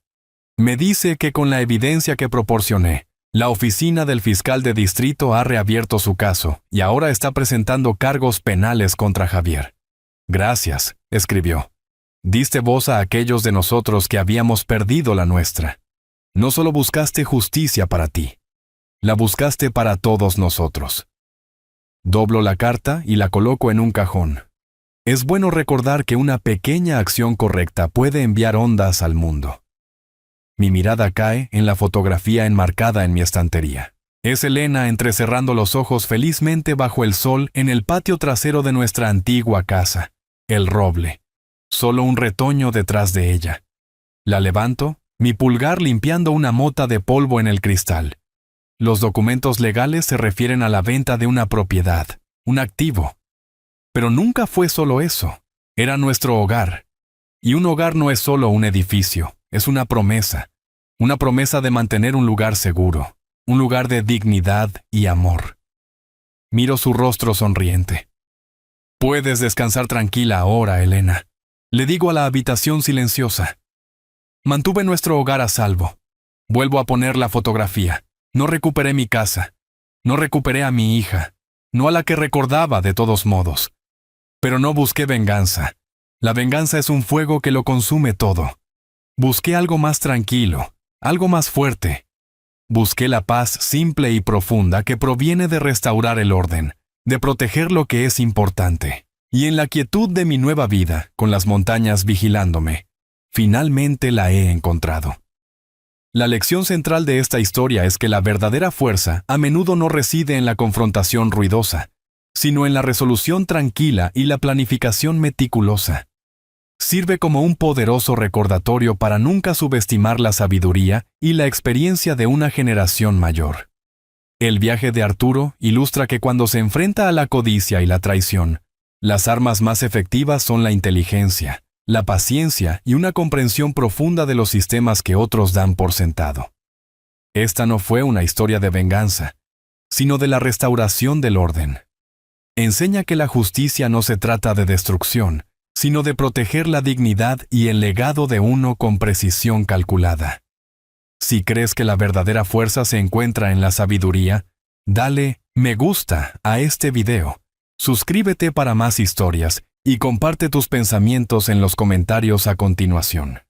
Me dice que con la evidencia que proporcioné, la oficina del fiscal de distrito ha reabierto su caso y ahora está presentando cargos penales contra Javier. Gracias, escribió. Diste voz a aquellos de nosotros que habíamos perdido la nuestra. No solo buscaste justicia para ti, la buscaste para todos nosotros. Doblo la carta y la coloco en un cajón. Es bueno recordar que una pequeña acción correcta puede enviar ondas al mundo. Mi mirada cae en la fotografía enmarcada en mi estantería. Es Elena entrecerrando los ojos felizmente bajo el sol en el patio trasero de nuestra antigua casa, el roble. Solo un retoño detrás de ella. La levanto, mi pulgar limpiando una mota de polvo en el cristal. Los documentos legales se refieren a la venta de una propiedad, un activo. Pero nunca fue solo eso. Era nuestro hogar. Y un hogar no es solo un edificio, es una promesa de mantener un lugar seguro, un lugar de dignidad y amor. Miro su rostro sonriente. Puedes descansar tranquila ahora, Elena. Le digo a la habitación silenciosa. Mantuve nuestro hogar a salvo. Vuelvo a poner la fotografía. No recuperé mi casa. No recuperé a mi hija. No a la que recordaba de todos modos. Pero no busqué venganza. La venganza es un fuego que lo consume todo. Busqué algo más tranquilo, algo más fuerte. Busqué la paz simple y profunda que proviene de restaurar el orden, de proteger lo que es importante. Y en la quietud de mi nueva vida, con las montañas vigilándome, finalmente la he encontrado. La lección central de esta historia es que la verdadera fuerza a menudo no reside en la confrontación ruidosa, sino en la resolución tranquila y la planificación meticulosa. Sirve como un poderoso recordatorio para nunca subestimar la sabiduría y la experiencia de una generación mayor. El viaje de Arturo ilustra que cuando se enfrenta a la codicia y la traición, las armas más efectivas son la inteligencia, la paciencia y una comprensión profunda de los sistemas que otros dan por sentado. Esta no fue una historia de venganza, sino de la restauración del orden. Enseña que la justicia no se trata de destrucción, sino de proteger la dignidad y el legado de uno con precisión calculada. Si crees que la verdadera fuerza se encuentra en la sabiduría, dale me gusta a este video, suscríbete para más historias y comparte tus pensamientos en los comentarios a continuación.